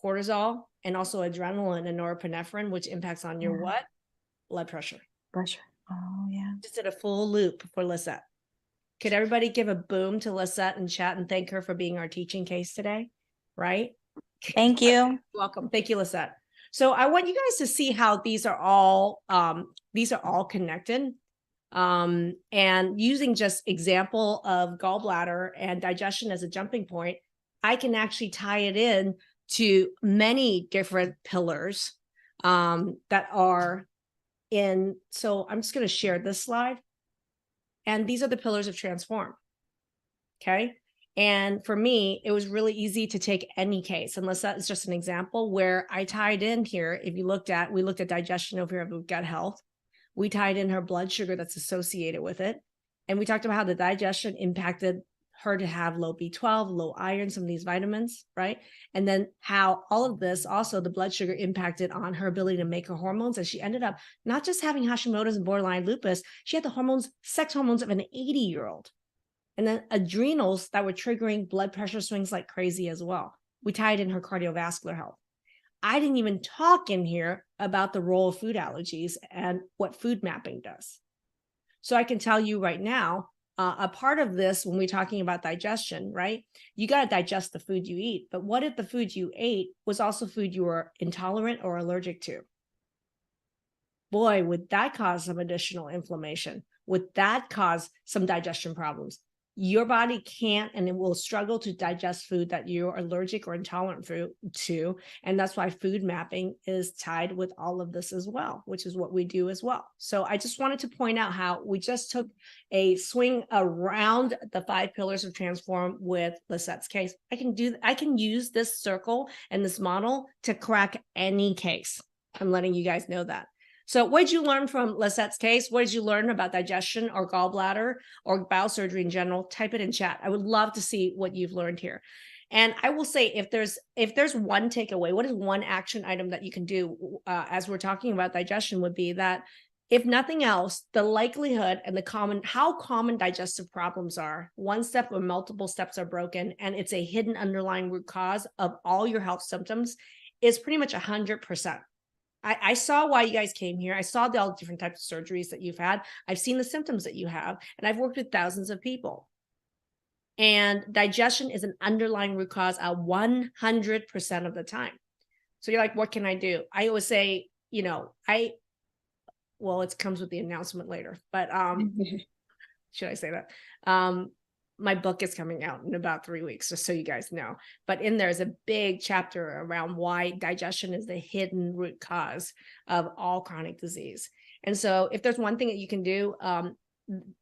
Cortisol, and also adrenaline and norepinephrine, which impacts on your what? Blood pressure. Pressure. Oh, yeah. Just did a full loop for Lisette. Could everybody give a boom to Lisette in chat and thank her for being our teaching case today? Right? Thank you. Welcome. Thank you, Lisette. So I want you guys to see how these are all connected. And using just example of gallbladder and digestion as a jumping point, I can actually tie it in to many different pillars that are in. So I'm just going to share this slide. And these are the pillars of transform. Okay. And for me, it was really easy to take any case, unless that is just an example where I tied in here. If you looked at, we looked at digestion over here with gut health. We tied in her blood sugar that's associated with it. And we talked about how the digestion impacted her to have low B12, low iron, some of these vitamins, right? And then how all of this, also the blood sugar impacted on her ability to make her hormones. And she ended up not just having Hashimoto's and borderline lupus, she had the hormones, sex hormones of an 80-year-old. And then adrenals that were triggering blood pressure swings like crazy as well. We tied in her cardiovascular health. I didn't even talk in here about the role of food allergies and what food mapping does. So I can tell you right now, a part of this, when we're talking about digestion, right? You got to digest the food you eat. But what if the food you ate was also food you were intolerant or allergic to? Boy, would that cause some additional inflammation? Would that cause some digestion problems? Your body can't and it will struggle to digest food that you're allergic or intolerant to. And that's why food mapping is tied with all of this as well, which is what we do as well. So I just wanted to point out how we just took a swing around the 5 pillars of Transform with Lisette's case. I can use this circle and this model to crack any case. I'm letting you guys know that. So what did you learn from Lisette's case? What did you learn about digestion or gallbladder or bowel surgery in general? Type it in chat. I would love to see what you've learned here. And I will say, if there's one takeaway, what is one action item that you can do as we're talking about digestion would be that, if nothing else, the likelihood and how common digestive problems are, one step or multiple steps are broken, and it's a hidden underlying root cause of all your health symptoms, is pretty much 100%. I saw why you guys came here. I saw all the different types of surgeries that you've had. I've seen the symptoms that you have, and I've worked with thousands of people. And digestion is an underlying root cause 100% of the time. So you're like, what can I do? I always say, it comes with the announcement later, but should I say that? My book is coming out in about 3 weeks, just so you guys know. But in there is a big chapter around why digestion is the hidden root cause of all chronic disease. And so if there's one thing that you can do,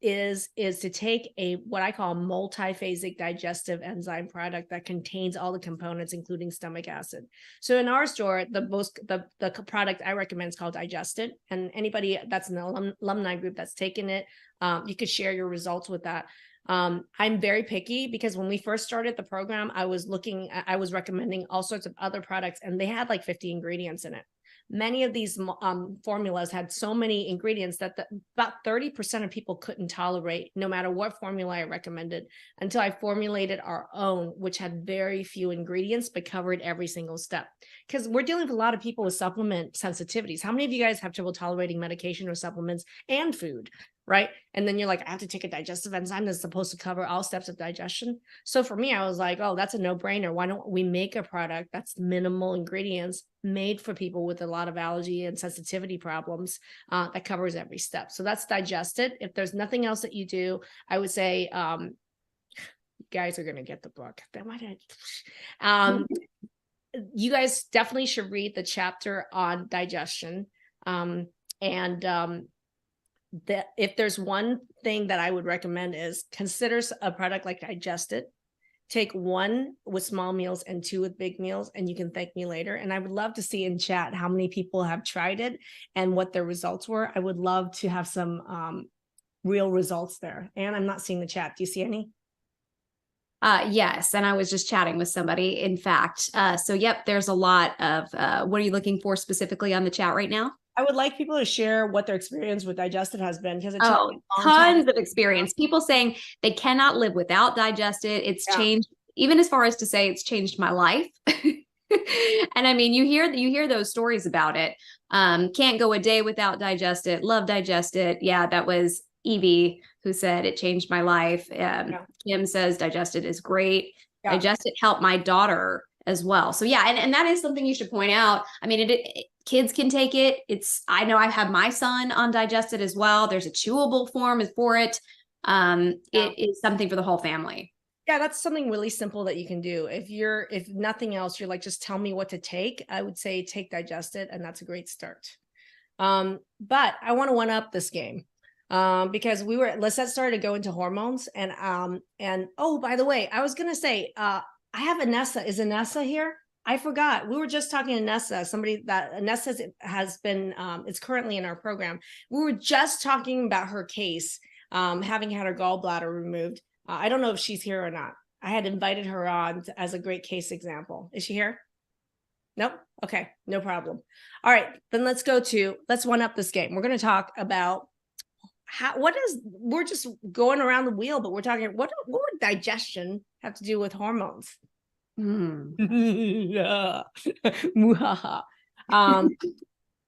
is to take what I call multiphasic digestive enzyme product that contains all the components, including stomach acid. So in our store, the product I recommend is called Digest It. And anybody that's an alumni group that's taken it, you could share your results with that. I'm very picky because when we first started the program, I was recommending all sorts of other products, and they had like 50 ingredients in it. Many of these formulas had so many ingredients that about 30% of people couldn't tolerate, no matter what formula I recommended, until I formulated our own, which had very few ingredients, but covered every single step. Because we're dealing with a lot of people with supplement sensitivities. How many of you guys have trouble tolerating medication or supplements and food? Right? And then you're like, I have to take a digestive enzyme that's supposed to cover all steps of digestion. So for me, I was like, oh, that's a no-brainer. Why don't we make a product that's minimal ingredients, made for people with a lot of allergy and sensitivity problems, that covers every step. So that's Digest It. If there's nothing else that you do, I would say, you guys are going to get the book. You guys definitely should read the chapter on digestion. That if there's one thing that I would recommend is consider a product like Digest It. Take 1 with small meals and 2 with big meals, and you can thank me later. And I would love to see in chat how many people have tried it and what their results were. I would love to have some real results there. And I'm not seeing the chat. Do you see any? Yes. And I was just chatting with somebody, in fact. So yep, there's a lot of, what are you looking for specifically on the chat right now? I would like people to share what their experience with Digest It has been, because it took tons of experience. People saying they cannot live without Digest It. It's changed, even as far as to say it's changed my life. And I mean, you hear those stories about it. Can't go a day without Digest It. Love Digest It. Yeah, that was Evie who said it changed my life. Kim says Digest It is great. Digest It helped my daughter as well. So yeah, and that is something you should point out. I mean, kids can take it. I know I've had my son on Digest It as well. There's a chewable form for it. It is something for the whole family. Yeah, that's something really simple that you can do. If nothing else, you're like, just tell me what to take. I would say take Digest It, and that's a great start. But I want to one up this game. Because Lisette started to go into hormones, and oh, by the way, I was gonna say, I have Anessa. Is Anessa here? I forgot. We were just talking to Anessa, somebody that Anessa has been, it's currently in our program. We were just talking about her case, having had her gallbladder removed. I don't know if she's here or not. I had invited her on as a great case example. Is she here? Nope. Okay, no problem. All right, then let's one up this game. We're going to talk about we're just going around the wheel, but we're talking, what would digestion have to do with hormones? And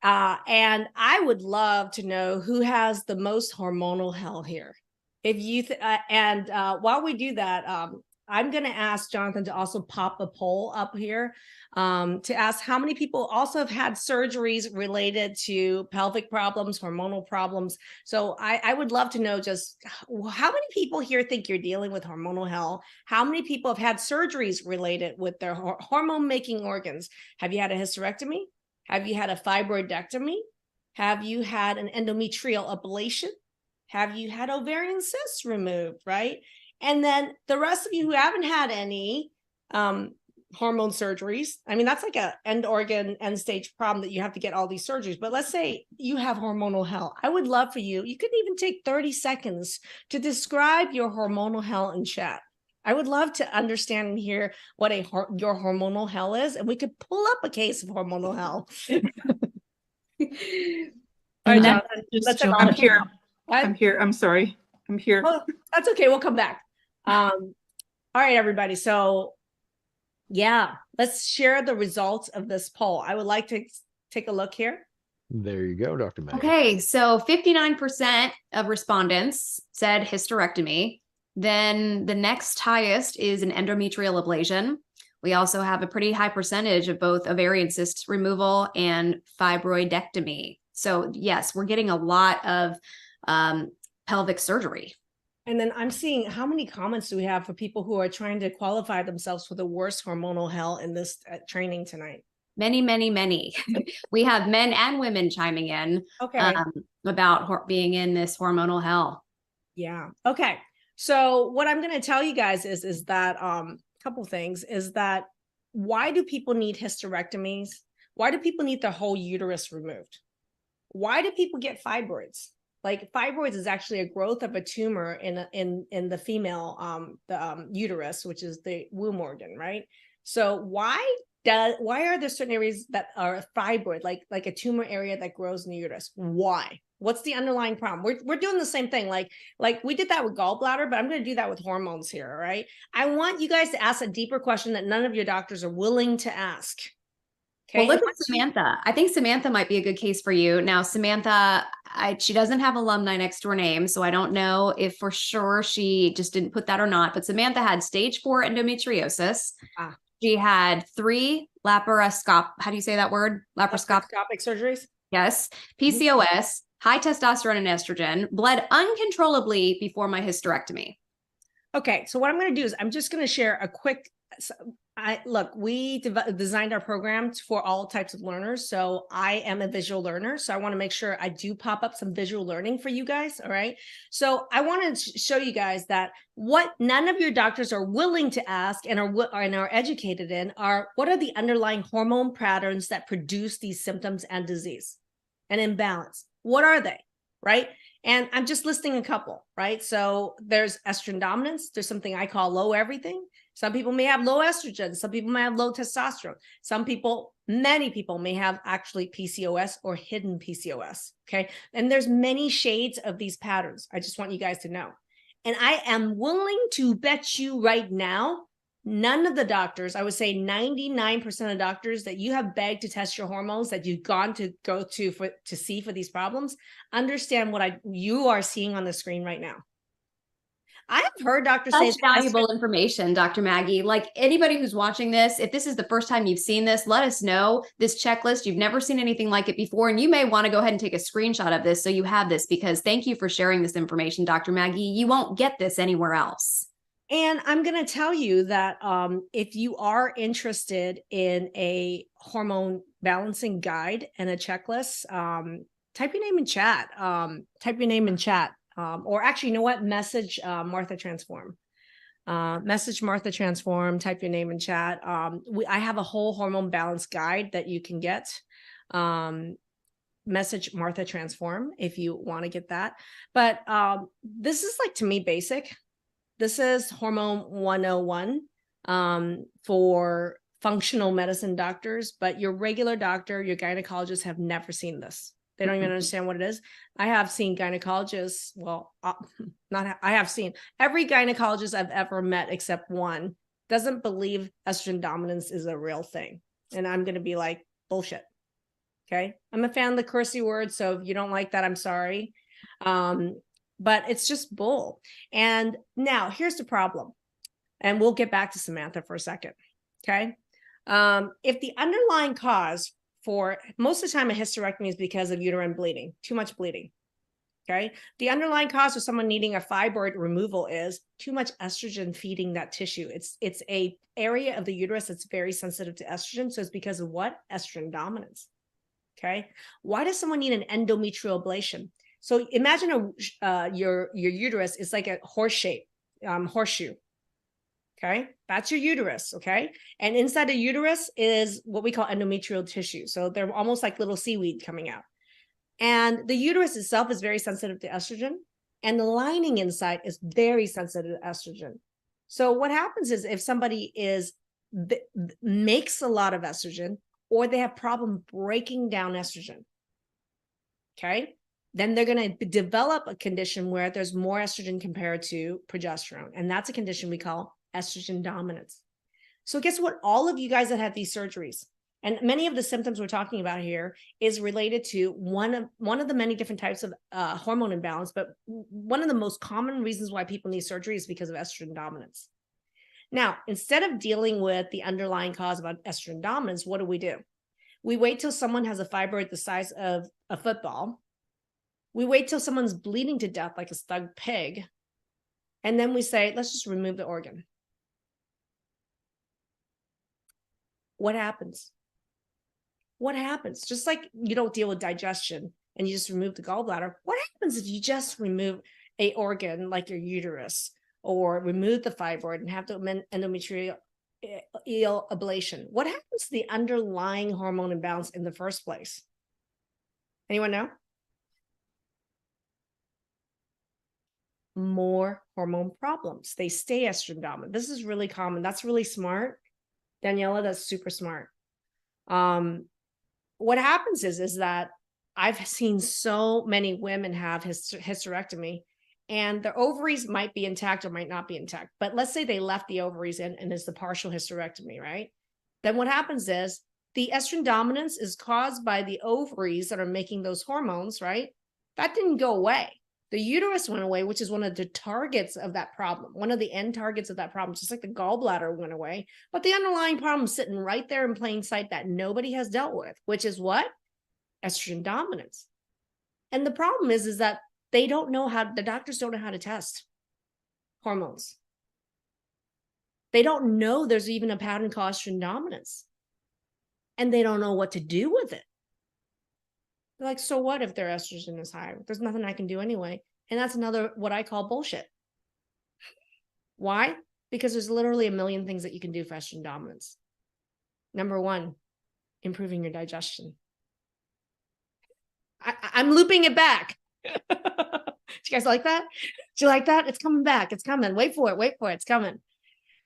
I would love to know who has the most hormonal hell here. If you while we do that, I'm going to ask Jonathan to also pop a poll up here to ask how many people also have had surgeries related to pelvic problems, hormonal problems. So I would love to know just how many people here think you're dealing with hormonal hell? How many people have had surgeries related with their hormone making organs? Have you had a hysterectomy? Have you had a fibroidectomy? Have you had an endometrial ablation? Have you had ovarian cysts removed, right? And then the rest of you who haven't had any hormone surgeries, I mean, that's like a end organ, end stage problem that you have to get all these surgeries. But let's say you have hormonal hell. I would love for you could even take 30 seconds to describe your hormonal hell in chat. I would love to understand and hear what your hormonal hell is, and we could pull up a case of hormonal hell. All right, Jonathan, let's I'm here. What? I'm here. I'm sorry. I'm here. Oh, that's okay. We'll come back. All right, everybody. So yeah, let's share the results of this poll. I would like to take a look here. There you go, Dr. Maggie. Okay, so 59% of respondents said hysterectomy. Then the next highest is an endometrial ablation. We also have a pretty high percentage of both ovarian cyst removal and fibroidectomy. So yes, we're getting a lot of pelvic surgery. And then I'm seeing, how many comments do we have for people who are trying to qualify themselves for the worst hormonal hell in this training tonight? Many, many, many. We have men and women chiming in about being in this hormonal hell. Yeah. Okay. So what I'm going to tell you guys is that a couple things is that why do people need hysterectomies? Why do people need their whole uterus removed? Why do people get fibroids? Like fibroids is actually a growth of a tumor in the female uterus, which is the womb organ, right? So why are there certain areas that are fibroid, like a tumor area that grows in the uterus? Why? What's the underlying problem? We're doing the same thing. Like we did that with gallbladder, but I'm going to do that with hormones here. All right. I want you guys to ask a deeper question that none of your doctors are willing to ask. Okay. Well, look at Samantha. I think Samantha might be a good case for you. Now, Samantha, she doesn't have alumni next to her name, so I don't know if for sure she just didn't put that or not. But Samantha had stage 4 endometriosis. She had 3 laparoscopic, how do you say that word? Laparoscopic surgeries. Yes. PCOS, high testosterone and estrogen, bled uncontrollably before my hysterectomy. Okay. So what I'm going to do is I'm just going to share a quick, we designed our program for all types of learners. So I am a visual learner. So I want to make sure I do pop up some visual learning for you guys. All right. So I want to show you guys that what none of your doctors are willing to ask and are educated in are what are the underlying hormone patterns that produce these symptoms and disease and imbalance. What are they? Right. And I'm just listing a couple, right? So there's estrogen dominance. There's something I call low everything. Some people may have low estrogen. Some people may have low testosterone. Many people may have actually PCOS or hidden PCOS. Okay. And there's many shades of these patterns. I just want you guys to know. And I am willing to bet you right now, none of the doctors, I would say 99% of doctors that you have begged to test your hormones, that you've gone to go to see for these problems, understand what you are seeing on the screen right now. I have heard doctors say valuable information, Dr. Maggie. Like anybody who's watching this, if this is the first time you've seen this, let us know this checklist. You've never seen anything like it before, and you may want to go ahead and take a screenshot of this so you have this, because thank you for sharing this information, Dr. Maggie. You won't get this anywhere else. And I'm going to tell you that if you are interested in a hormone balancing guide and a checklist, type your name in chat. Or actually, you know what? Message Martha Transform. Message Martha Transform. Type your name in chat. I have a whole hormone balance guide that you can get. Message Martha Transform if you want to get that. But this is like, to me, basic. this is Hormone 101 for functional medicine doctors, but your regular doctor, your gynecologist have never seen this. They don't even understand what it is. I have seen gynecologists, well, I have seen every gynecologist I've ever met except one doesn't believe estrogen dominance is a real thing. And I'm going to be like, bullshit. Okay. I'm a fan of the cursey word. So if you don't like that, I'm sorry. But it's just bull. And now here's the problem. And we'll get back to Samantha for a second. Okay. If the underlying cause for most of the time a hysterectomy is because of uterine bleeding, too much bleeding. Okay. The underlying cause of someone needing a fibroid removal is too much estrogen feeding that tissue. It's a area of the uterus that's very sensitive to estrogen. So it's because of what? Estrogen dominance. Okay. Why does someone need an endometrial ablation? So imagine your uterus is like a horseshoe. Okay. That's your uterus. Okay. And inside the uterus is what we call endometrial tissue. So they're almost like little seaweed coming out. And the uterus itself is very sensitive to estrogen. And the lining inside is very sensitive to estrogen. So what happens is if somebody makes a lot of estrogen, or they have problem breaking down estrogen, okay, then they're going to develop a condition where there's more estrogen compared to progesterone. And that's a condition we call estrogen dominance. So guess what? All of you guys that have these surgeries, and many of the symptoms we're talking about here is related to one of the many different types of hormone imbalance, but one of the most common reasons why people need surgery is because of estrogen dominance. Now, instead of dealing with the underlying cause about estrogen dominance, what do? We wait till someone has a fibroid the size of a football. We wait till someone's bleeding to death like a stuck pig. And then we say, let's just remove the organ. What happens? What happens? Just like you don't deal with digestion and you just remove the gallbladder. What happens if you just remove an organ like your uterus, or remove the fibroid and have the endometrial ablation? What happens to the underlying hormone imbalance in the first place? Anyone know? More hormone problems. They stay estrogen dominant. This is really common. That's really smart. Daniela, that's super smart. What happens is that I've seen so many women have hysterectomy, and their ovaries might be intact or might not be intact. But let's say they left the ovaries in and it's the partial hysterectomy, right? Then what happens is the estrogen dominance is caused by the ovaries that are making those hormones, right? That didn't go away. The uterus went away, which is one of the targets of that problem, one of the end targets of that problem, just like the gallbladder went away. But the underlying problem is sitting right there in plain sight that nobody has dealt with, which is what? Estrogen dominance. And the problem is that they don't know how, the doctors don't know how to test hormones. They don't know there's even a pattern called estrogen dominance. And they don't know what to do with it. They're like, so what if their estrogen is high? There's nothing I can do anyway. And that's another, what I call bullshit. Why? Because there's literally a million things that you can do for estrogen dominance. Number one, improving your digestion. I'm looping it back. Do you guys like that? Do you like that? It's coming back. It's coming. Wait for it. Wait for it. It's coming.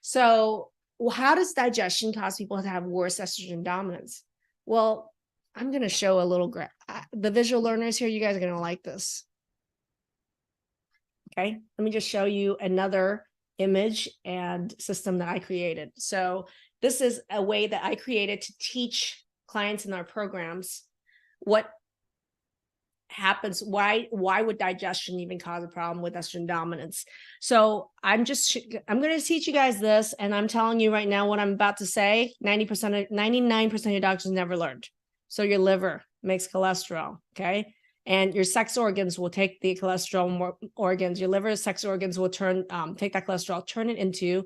So how does digestion cause people to have worse estrogen dominance? Well, I'm going to show a little graph. The visual learners here, you guys are going to like this. Okay. Let me just show you another image and system that I created. So this is a way that I created to teach clients in our programs what happens, why would digestion even cause a problem with estrogen dominance. So I'm going to teach you guys this, and I'm telling you right now what I'm about to say, 99% of your doctors never learned. So your liver makes cholesterol, okay? And your sex organs will take the cholesterol organs. Your liver sex organs will take that cholesterol, turn it into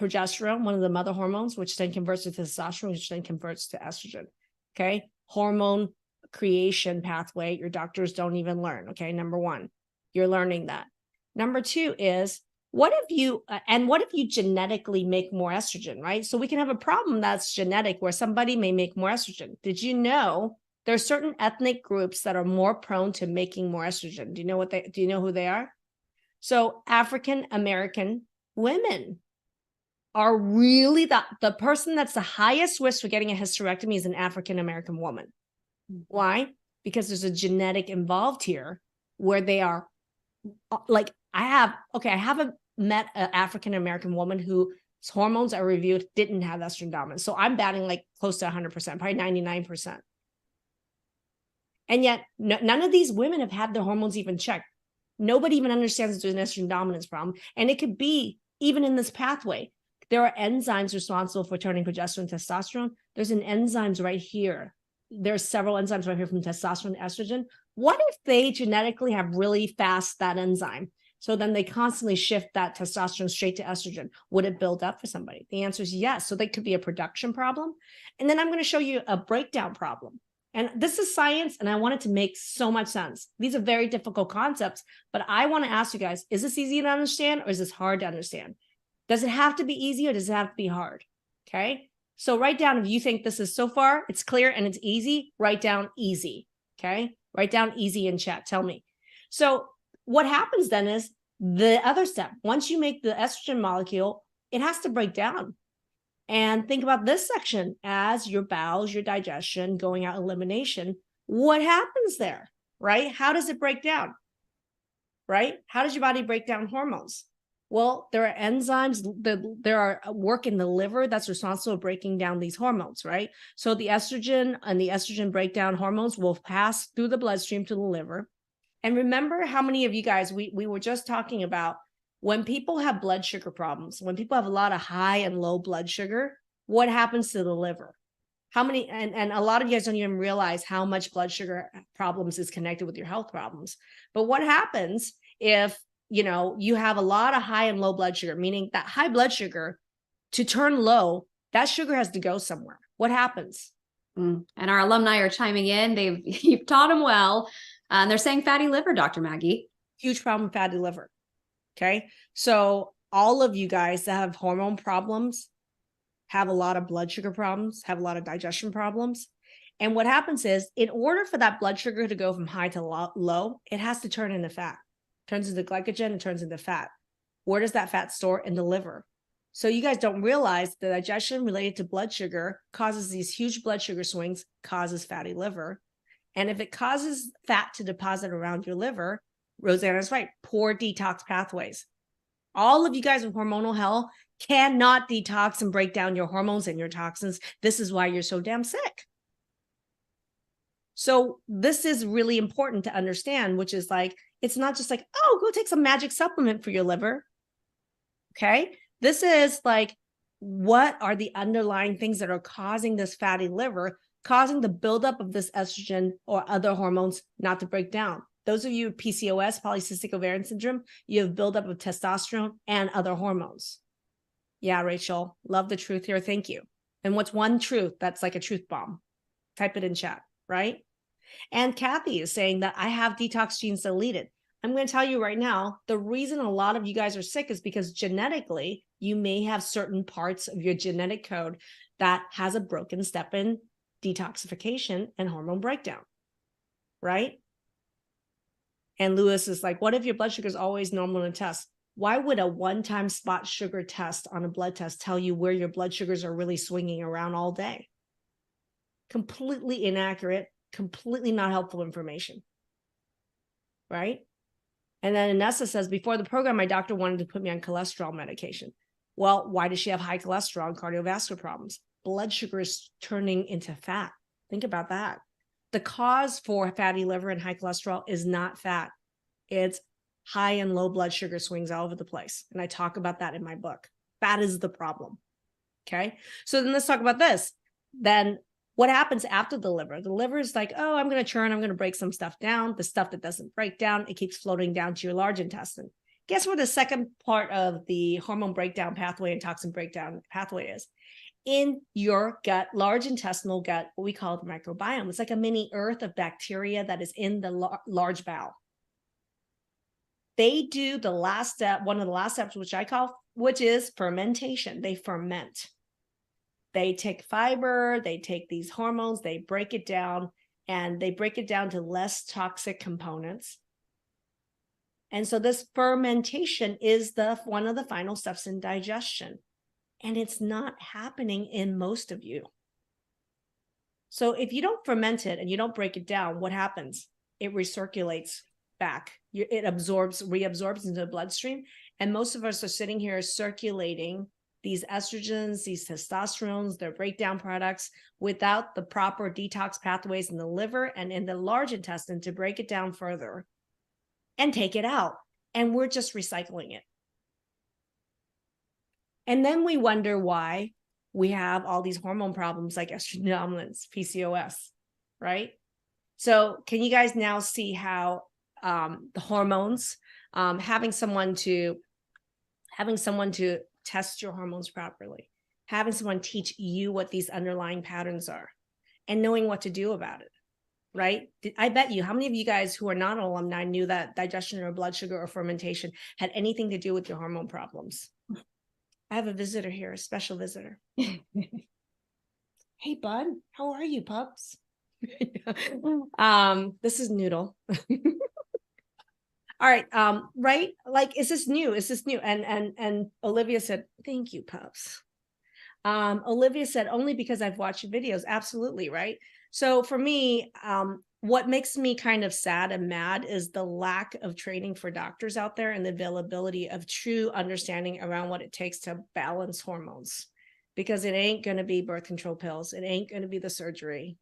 progesterone, one of the mother hormones, which then converts to testosterone, which then converts to estrogen, okay? Hormone creation pathway your doctors don't even learn, okay? Number one, you're learning that. Number two is, what if you genetically make more estrogen, right? So we can have a problem that's genetic where somebody may make more estrogen. Did you know there are certain ethnic groups that are more prone to making more estrogen? Do you know who they are? So African American women are really the person that's the highest risk for getting a hysterectomy is an African American woman. Why? Because there's a genetic involved here where they are like, I haven't met an African American woman whose hormones are reviewed didn't have estrogen dominance. So I'm batting like close to 100%, probably 99%. And yet none of these women have had their hormones even checked. Nobody even understands there's an estrogen dominance problem. And it could be even in this pathway. There are enzymes responsible for turning progesterone and testosterone. There's an enzymes right here. There's several enzymes right here from testosterone and estrogen. What if they genetically have really fast that enzyme? So then they constantly shift that testosterone straight to estrogen. Would it build up for somebody? The answer is yes. So they could be a production problem. And then I'm going to show you a breakdown problem. And this is science, and I want it to make so much sense. These are very difficult concepts, but I want to ask you guys, is this easy to understand or is this hard to understand? Does it have to be easy or does it have to be hard? Okay. So write down, if you think this is so far, it's clear and it's easy, write down easy. Okay. Write down easy in chat. Tell me. So what happens then is the other step. Once you make the estrogen molecule, it has to break down. And think about this section as your bowels, your digestion, going out, elimination. What happens there, right? How does it break down, right? How does your body break down hormones? Well, there are enzymes, there are work in the liver that's responsible for breaking down these hormones, right? So the estrogen and the estrogen breakdown hormones will pass through the bloodstream to the liver. And remember how many of you guys, we were just talking about when people have blood sugar problems, when people have a lot of high and low blood sugar, what happens to the liver? How many, and a lot of you guys don't even realize how much blood sugar problems is connected with your health problems. But what happens if you have a lot of high and low blood sugar, meaning that high blood sugar to turn low, that sugar has to go somewhere. What happens? And our alumni are chiming in. You've taught them well. And they're saying fatty liver, Dr. Maggie. Huge problem with fatty liver. Okay. So all of you guys that have hormone problems, have a lot of blood sugar problems, have a lot of digestion problems. And what happens is, in order for that blood sugar to go from high to low, it has to turn into fat. Turns into glycogen, it turns into fat. Where does that fat store? In the liver. So you guys don't realize the digestion related to blood sugar causes these huge blood sugar swings, causes fatty liver. And if it causes fat to deposit around your liver, Rosanna's right, poor detox pathways. All of you guys with hormonal hell cannot detox and break down your hormones and your toxins. This is why you're so damn sick. So this is really important to understand, which is like, it's not just like, oh, go take some magic supplement for your liver. Okay. This is like, what are the underlying things that are causing this fatty liver, causing the buildup of this estrogen or other hormones not to break down? Those of you with PCOS, polycystic ovarian syndrome, you have buildup of testosterone and other hormones. Yeah, Rachel, love the truth here. Thank you. And what's one truth that's like a truth bomb? Type it in chat, right? And Kathy is saying that I have detox genes deleted. I'm going to tell you right now, the reason a lot of you guys are sick is because genetically, you may have certain parts of your genetic code that has a broken step in detoxification and hormone breakdown, right? And Lewis is like, what if your blood sugar is always normal in a test? Why would a one-time spot sugar test on a blood test tell you where your blood sugars are really swinging around all day? Completely inaccurate, completely not helpful information, right? And then Inessa says, before the program, my doctor wanted to put me on cholesterol medication. Well, why does she have high cholesterol and cardiovascular problems? Blood sugar is turning into fat. Think about that. The cause for fatty liver and high cholesterol is not fat. It's high and low blood sugar swings all over the place. And I talk about that in my book. Fat is the problem. Okay. So then let's talk about this. Then what happens after the liver? The liver is like, oh, I'm going to churn. I'm going to break some stuff down. The stuff that doesn't break down, it keeps floating down to your large intestine. Guess where the second part of the hormone breakdown pathway and toxin breakdown pathway is? In your gut, large intestinal gut, what we call the microbiome. It's like a mini earth of bacteria that is in the large bowel. They do the last step, one of the last steps, which is fermentation. They ferment. They take fiber, they take these hormones, they break it down, and they break it down to less toxic components. And so this fermentation is one of the final steps in digestion. And it's not happening in most of you. So if you don't ferment it and you don't break it down, what happens? It recirculates back. It reabsorbs into the bloodstream. And most of us are sitting here circulating these estrogens, these testosterones, their breakdown products without the proper detox pathways in the liver and in the large intestine to break it down further and take it out. And we're just recycling it. And then we wonder why we have all these hormone problems like estrogen dominance, PCOS, right? So can you guys now see how the hormones, having someone to test your hormones properly, having someone teach you what these underlying patterns are and knowing what to do about it, right? I bet you, how many of you guys who are not alumni knew that digestion or blood sugar or fermentation had anything to do with your hormone problems? I have a visitor here, a special visitor. Hey, bud, how are you, pups? This is Noodle. All right, right? Like, is this new? Is this new? And Olivia said, thank you, pups. Olivia said, only because I've watched your videos. Absolutely, right? So for me, what makes me kind of sad and mad is the lack of training for doctors out there and the availability of true understanding around what it takes to balance hormones. Because it ain't going to be birth control pills. It ain't going to be the surgery.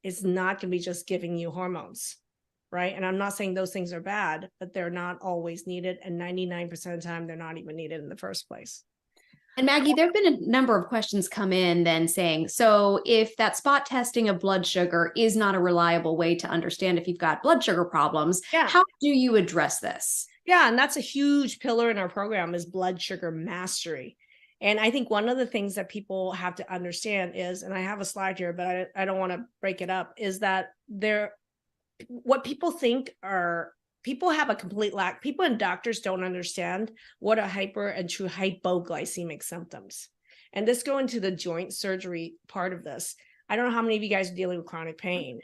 It's not going to be just giving you hormones, right? And I'm not saying those things are bad, but they're not always needed. And 99% of the time, they're not even needed in the first place. And Maggie, there have been a number of questions come in then saying, so if that spot testing of blood sugar is not a reliable way to understand if you've got blood sugar problems, how do you address this? Yeah, and that's a huge pillar in our program is blood sugar mastery. And I think one of the things that people have to understand is, and I have a slide here, but I don't want to break it up, is that what people think are, people have a complete lack. People and doctors don't understand what are hyper and true hypoglycemic symptoms. And this go into the joint surgery part of this. I don't know how many of you guys are dealing with chronic pain,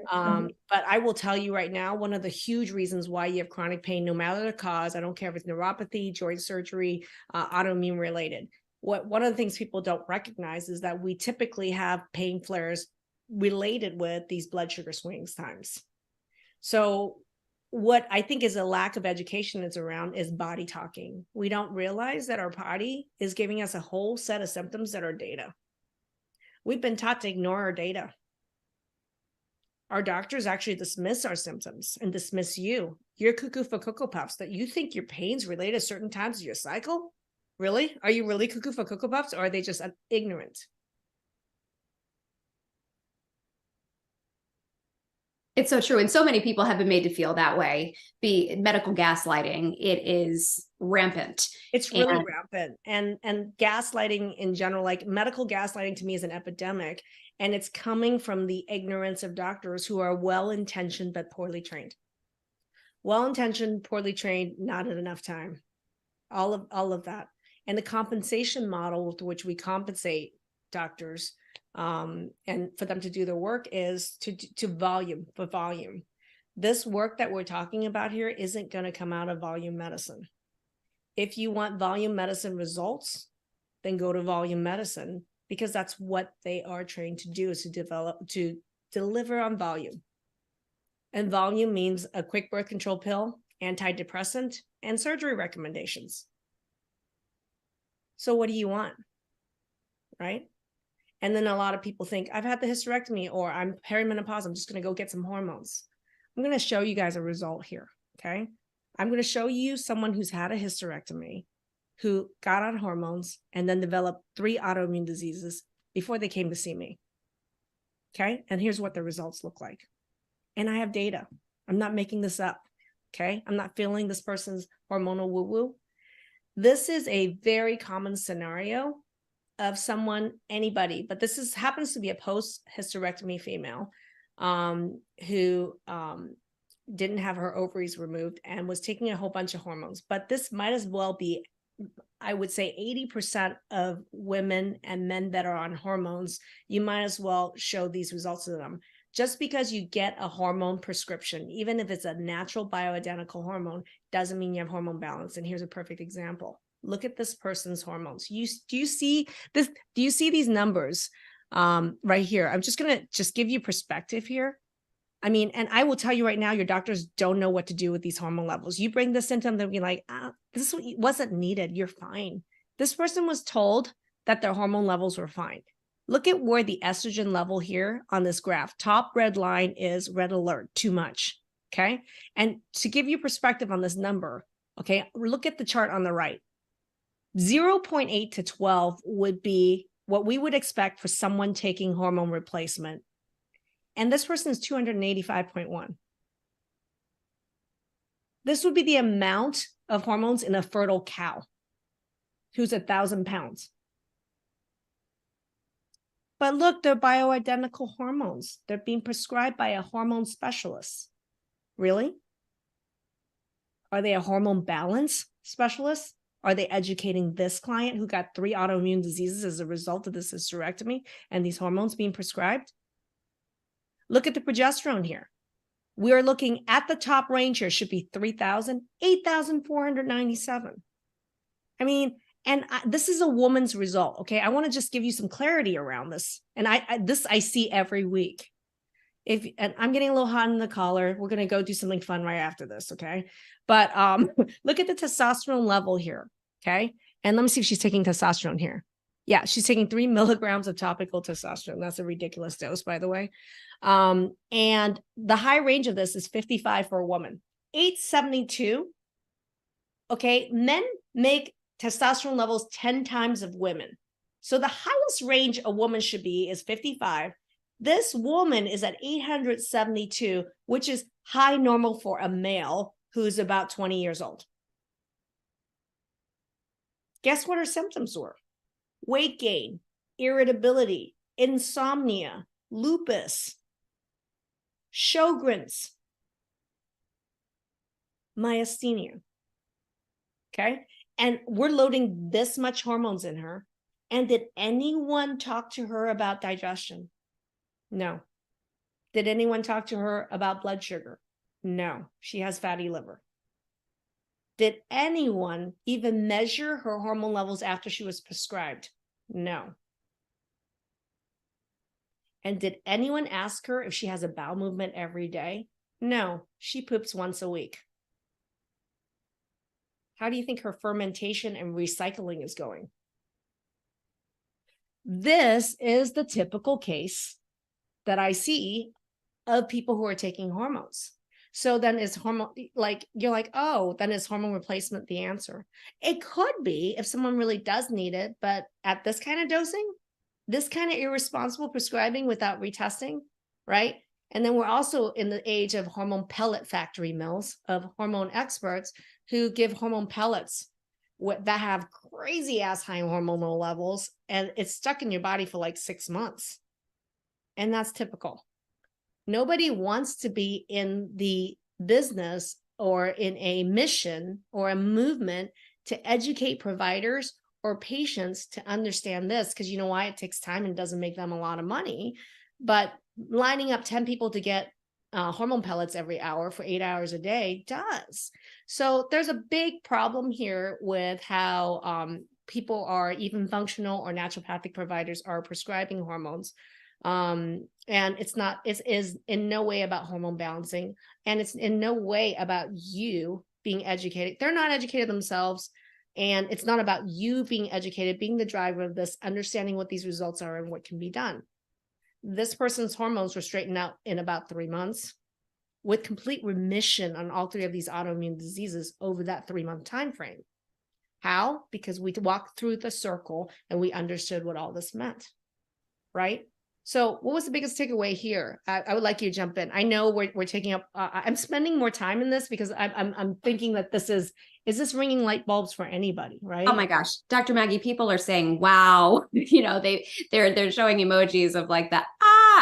but I will tell you right now, one of the huge reasons why you have chronic pain, no matter the cause, I don't care if it's neuropathy, joint surgery, autoimmune related. One of the things people don't recognize is that we typically have pain flares related with these blood sugar swings times. So what I think is a lack of education that's around is body talking. We don't realize that our body is giving us a whole set of symptoms that are data. We've been taught to ignore our data. Our doctors actually dismiss our symptoms and dismiss you. You're cuckoo for Cocoa Puffs, that you think your pain's related to certain times of your cycle? Really? Are you really cuckoo for Cocoa Puffs, or are they just ignorant? It's so true. And so many people have been made to feel that way. The medical gaslighting, it is rampant. It's really rampant. And gaslighting in general, like medical gaslighting to me is an epidemic. And it's coming from the ignorance of doctors who are well-intentioned but poorly trained. Well-intentioned, poorly trained, not at enough time. All of that. And the compensation model with which we compensate doctors and for them to do their work is to volume. This work that we're talking about here isn't going to come out of volume medicine. If you want volume medicine results, then go to volume medicine, because that's what they are trained to do, is to deliver on volume. And volume means a quick birth control pill, antidepressant, and surgery recommendations. So what do you want? Right? And then a lot of people think, I've had the hysterectomy, or I'm perimenopause, I'm just going to go get some hormones. I'm going to show you guys a result here, okay? I'm going to show you someone who's had a hysterectomy, who got on hormones, and then developed 3 autoimmune diseases before they came to see me, okay? And here's what the results look like. And I have data. I'm not making this up, okay? I'm not feeling this person's hormonal woo-woo. This is a very common scenario of someone, anybody, but this happens to be a post-hysterectomy female who didn't have her ovaries removed and was taking a whole bunch of hormones. But this might as well be, I would say 80% of women and men that are on hormones, you might as well show these results to them. Just because you get a hormone prescription, even if it's a natural bioidentical hormone, doesn't mean you have hormone balance. And here's a perfect example. Look at this person's hormones. Do you see this? Do you see these numbers right here? I'm just going to give you perspective here. I mean, and I will tell you right now, your doctors don't know what to do with these hormone levels. You bring the symptom, they'll be like, this wasn't needed. You're fine. This person was told that their hormone levels were fine. Look at where the estrogen level here on this graph, top red line is red alert, too much. Okay. And to give you perspective on this number, okay, look at the chart on the right. 0.8 to 12 would be what we would expect for someone taking hormone replacement. And this person is 285.1. This would be the amount of hormones in a fertile cow who's 1,000 pounds. But look, they're bioidentical hormones. They're being prescribed by a hormone specialist. Really? Are they a hormone balance specialist? Are they educating this client who got 3 autoimmune diseases as a result of this hysterectomy and these hormones being prescribed? Look at the progesterone here. We are looking at the top range here, should be 3,000, 8,497. I mean, and this is a woman's result, okay? I want to just give you some clarity around this. And I see every week. And I'm getting a little hot in the collar. We're going to go do something fun right after this, okay? But look at the testosterone level here, okay? And let me see if she's taking testosterone here. Yeah, she's taking 3 milligrams of topical testosterone. That's a ridiculous dose, by the way. And the high range of this is 55 for a woman, 872. Okay, men make testosterone levels 10 times of women. So the highest range a woman should be is 55. This woman is at 872, which is high normal for a male who's about 20 years old. Guess what her symptoms were? Weight gain, irritability, insomnia, lupus, Sjogren's, myasthenia. Okay. And we're loading this much hormones in her. And did anyone talk to her about digestion? No. Did anyone talk to her about blood sugar? No. She has fatty liver. Did anyone even measure her hormone levels after she was prescribed? No. And did anyone ask her if she has a bowel movement every day? No, she poops once a week. How do you think her fermentation and recycling is going? This is the typical case that I see of people who are taking hormones. So then is hormone, like, you're like, oh, then is hormone replacement the answer? It could be if someone really does need it, but at this kind of dosing, this kind of irresponsible prescribing without retesting, right? And then we're also in the age of hormone pellet factory mills of hormone experts who give hormone pellets that have crazy ass high hormonal levels, and it's stuck in your body for like 6 months. And that's typical. Nobody wants to be in the business or in a mission or a movement to educate providers or patients to understand this, because you know why? It takes time and doesn't make them a lot of money. But lining up 10 people to get hormone pellets every hour for 8 hours a day does. So there's a big problem here with how people are, even functional or naturopathic providers are prescribing hormones. And it is in no way about hormone balancing, and it's in no way about you being educated. They're not educated themselves. And it's not about you being educated, being the driver of this, understanding what these results are and what can be done. This person's hormones were straightened out in about 3 months with complete remission on all 3 of these autoimmune diseases over that 3-month time frame. How? Because we walked through the circle and we understood what all this meant, right? So what was the biggest takeaway here? I would like you to jump in. I know we're taking up, I'm spending more time in this because I'm thinking that this is this ringing light bulbs for anybody, right? Oh my gosh, Dr. Maggie, people are saying, wow, you know, they're showing emojis of like that.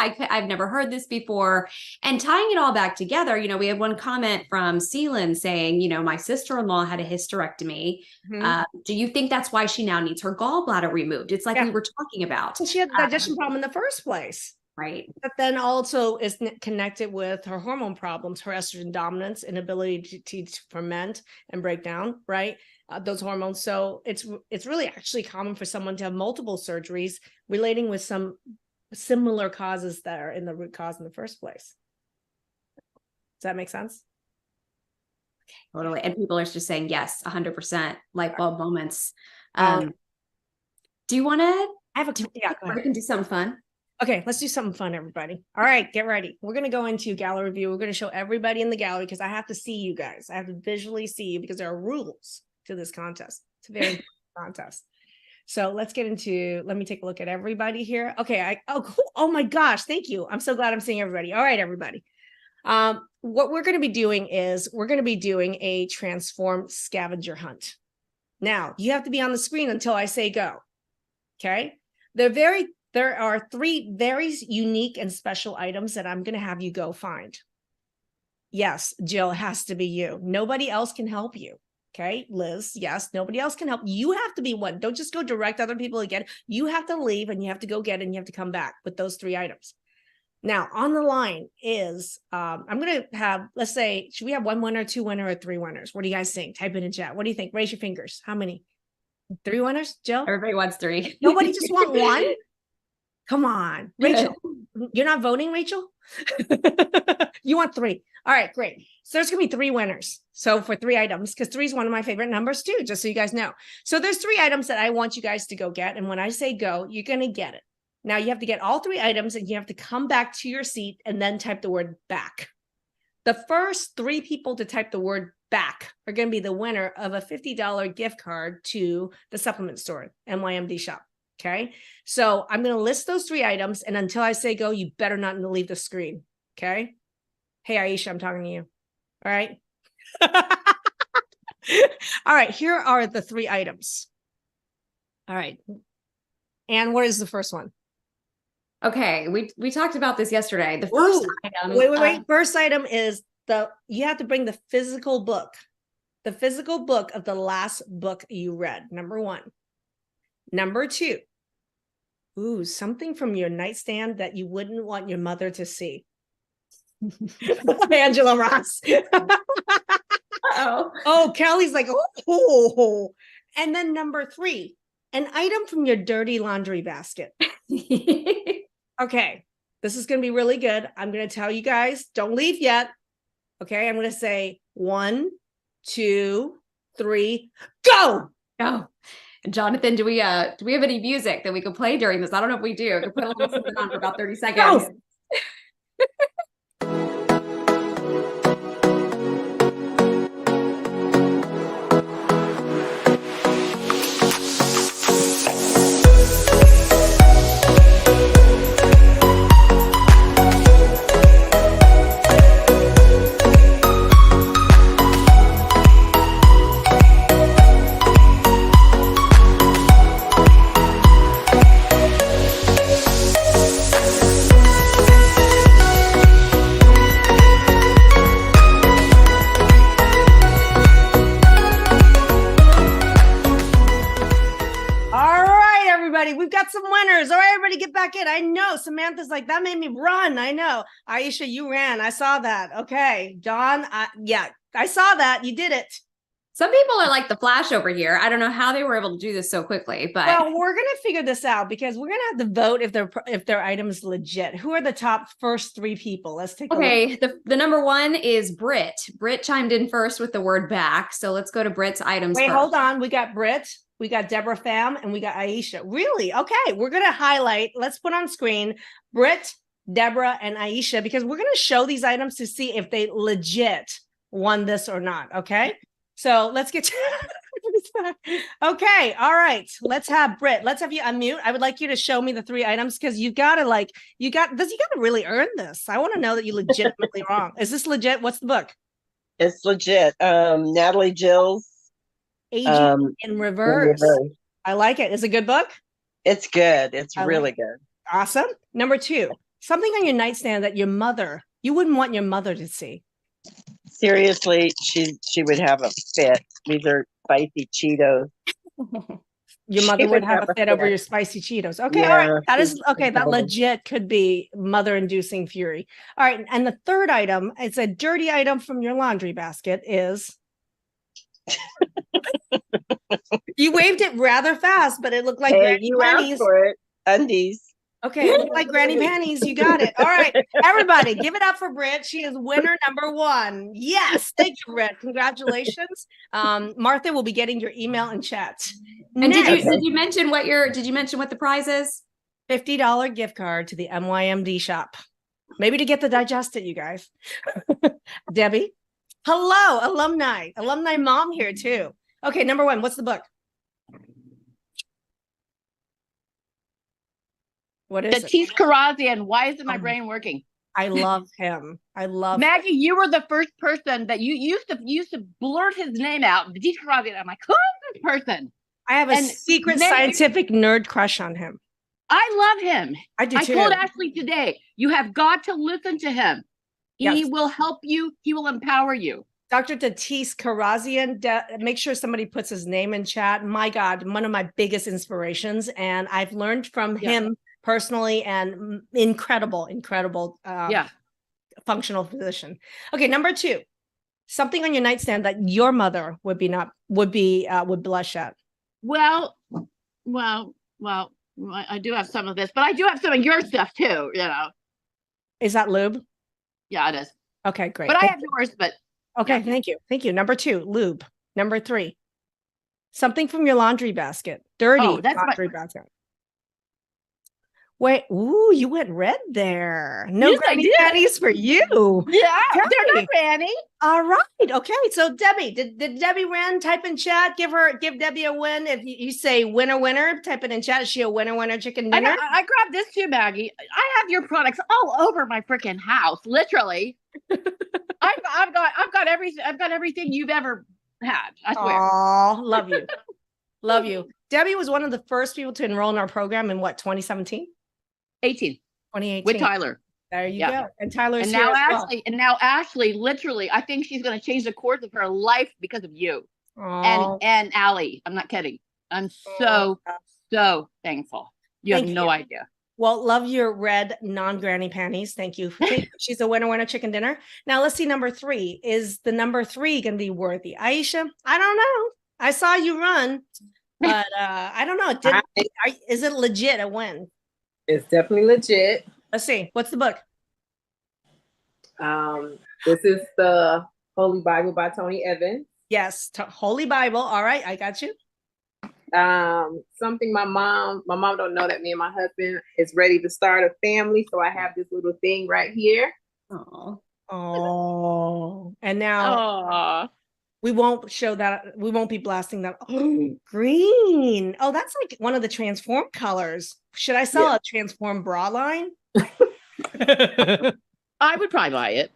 I've never heard this before. And tying it all back together, you know, we had one comment from Celine saying, you know, my sister-in-law had a hysterectomy. Do you think that's why she now needs her gallbladder removed? It's like we were talking about. So she had a digestion problem in the first place. Right. But then also is connected with her hormone problems, her estrogen dominance, inability to ferment and break down, right? Those hormones. So it's really actually common for someone to have multiple surgeries relating with some similar causes that are in the root cause in the first place. Does that make sense? Totally. And people are just saying, yes, 100% light bulb moments. Do you want to, I have a, we can do something fun. Okay, let's do something fun, everybody. All right, get ready. We're going to go into gallery view. We're going to show everybody in the gallery because I have to see you guys. I have to visually see you because there are rules to this contest. It's a very important contest. So let's get into, let me take a look at everybody here. Okay, cool. Oh my gosh, thank you. I'm so glad I'm seeing everybody. All right, everybody. What we're going to be doing is we're going to be doing a transform scavenger hunt. Now, you have to be on the screen until I say go. Okay? There are 3 very unique and special items that I'm going to have you go find. Yes, Jill, it has to be you. Nobody else can help you. Okay, Liz, yes, nobody else can help. You have to be one. Don't just go direct other people again. You have to leave and you have to go get it and you have to come back with those 3 items. Now, on the line is, I'm going to have, let's say, should we have 1 winner, 2 winner, or 3 winners? What do you guys think? Type it in chat. What do you think? Raise your fingers. How many? 3 winners, Jill? Everybody wants 3. Nobody just want 1? Come on, Rachel. You're not voting, Rachel? You want 3. All right, great. So there's going to be 3 winners. So for 3 items, because 3 is one of my favorite numbers too, just so you guys know. So there's 3 items that I want you guys to go get. And when I say go, you're going to get it. Now you have to get all 3 items and you have to come back to your seat and then type the word back. The first 3 people to type the word back are going to be the winner of a $50 gift card to the supplement store, MYMD shop. Okay. So I'm going to list those 3 items. And until I say go, you better not leave the screen. Okay. Hey, Aisha, I'm talking to you. All right. All right. Here are the 3 items. All right. And what is the first one? Okay. We talked about this yesterday. The first item. Wait. First item is you have to bring the physical book. The physical book of the last book you read. Number 1. Number 2. Ooh, something from your nightstand that you wouldn't want your mother to see. Angela Ross. Oh, Kelly's like, oh. And then number 3, an item from your dirty laundry basket. Okay, this is going to be really good. I'm going to tell you guys, don't leave yet. Okay, I'm going to say 1, 2, 3, go. Go. And Jonathan, do we have any music that we could play during this? I don't know if we do. We could put a little something on for about 30 seconds. Go. We've got some winners. All right, everybody get back in. I know Samantha's like, that made me run. I know. Aisha, you ran. I saw that. Okay. John, yeah, I saw that. You did it. Some people are like the Flash over here. I don't know how they were able to do this so quickly, but well, we're gonna figure this out because we're gonna have to vote if their item is legit. Who are the top first 3 people? Let's take a look. The number 1 is Britt. Britt chimed in first with the word back. So let's go to Britt's items. Wait, first. Hold on. We got Britt, we got Deborah Pham, and we got Aisha. Really? Okay, we're gonna highlight. Let's put on screen Britt, Deborah, and Aisha because we're gonna show these items to see if they legit won this or not. Okay. So let's get to okay. All right. Let's have Britt. Let's have you unmute. I would like you to show me the 3 items because you got to really earn this. I want to know that you legitimately wrong. Is this legit? What's the book? It's legit. Natalie Jill's Aging in Reverse. I like it. It's a good book. It's good. It's really good. Awesome. Number 2, something on your nightstand that you wouldn't want your mother to see. Seriously, she would have a fit. These are spicy Cheetos. Your mother would have a fit over your spicy Cheetos. Okay, all right. That is okay. That legit could be mother-inducing fury. All right, and the third item, it's a dirty item from your laundry basket, is you waved it rather fast, but it looked like Hey, you asked for it. Undies. Okay, it looked like granny panties. You got it. All right, everybody, give it up for Britt. She is winner number 1. Yes, thank you, Britt. Congratulations. Martha will be getting your email and chat. And did you mention what the prize is? $50 gift card to the MYMD shop. Maybe to get the digested, you guys. Debbie, hello, alumni mom here too. Okay, number 1, what's the book? What is it? Tatis Karazian. Why isn't my brain working? I love him. I love Maggie. You were the first person that you used to blurt his name out. Tatis Karazian. I'm like, who is this person? I have a secret scientific nerd crush on him. I love him. I do too. I told Ashley today, you have got to listen to him. Yes. He will help you. He will empower you. Dr. Tatis Karazian, make sure somebody puts his name in chat. My God, one of my biggest inspirations. And I've learned from him personally, and incredible functional physician. Okay, number 2, something on your nightstand that your mother would blush at. Well, I do have some of this, but I do have some of your stuff too, you know. Is that lube? Yeah, it is. Okay, great. But I have yours, but okay, thank you. Number 2, lube. Number 3, something from your laundry basket. Dirty laundry basket. Wait, ooh, you went red there. No granny panties for you. Yeah, they're not granny. All right. Okay. So Debbie, did Debbie Wren type in chat? Give Debbie a win. If you say winner, type it in chat. Is she a winner chicken dinner? I grabbed this too, Maggie. I have your products all over my freaking house, literally. I've got everything. I've got everything you've ever had. I swear. Oh, love you. Love you. Debbie was one of the first people to enroll in our program in what, 2017? 2018 with Tyler. There you go. And Tyler's and here now as Ashley, and now Ashley, literally, I think she's going to change the course of her life because of you. And Allie. I'm not kidding. I'm so thankful. You have no idea. Well, love your red non-granny panties. Thank you. She's a winner chicken dinner. Now let's see number 3. Is the number 3 going to be worthy? Aisha, I don't know. I saw you run, but I don't know. Is it legit a win? It's definitely legit. Let's see. What's the book? This is the Holy Bible by Tony Evans. Yes, Holy Bible. All right, I got you. Something my mom don't know that me and my husband is ready to start a family. So I have this little thing right here. Oh, and now we won't show that. We won't be blasting that. Oh, green. Oh, that's like one of the transform colors. Should I sell a transform bra line? I would probably buy it.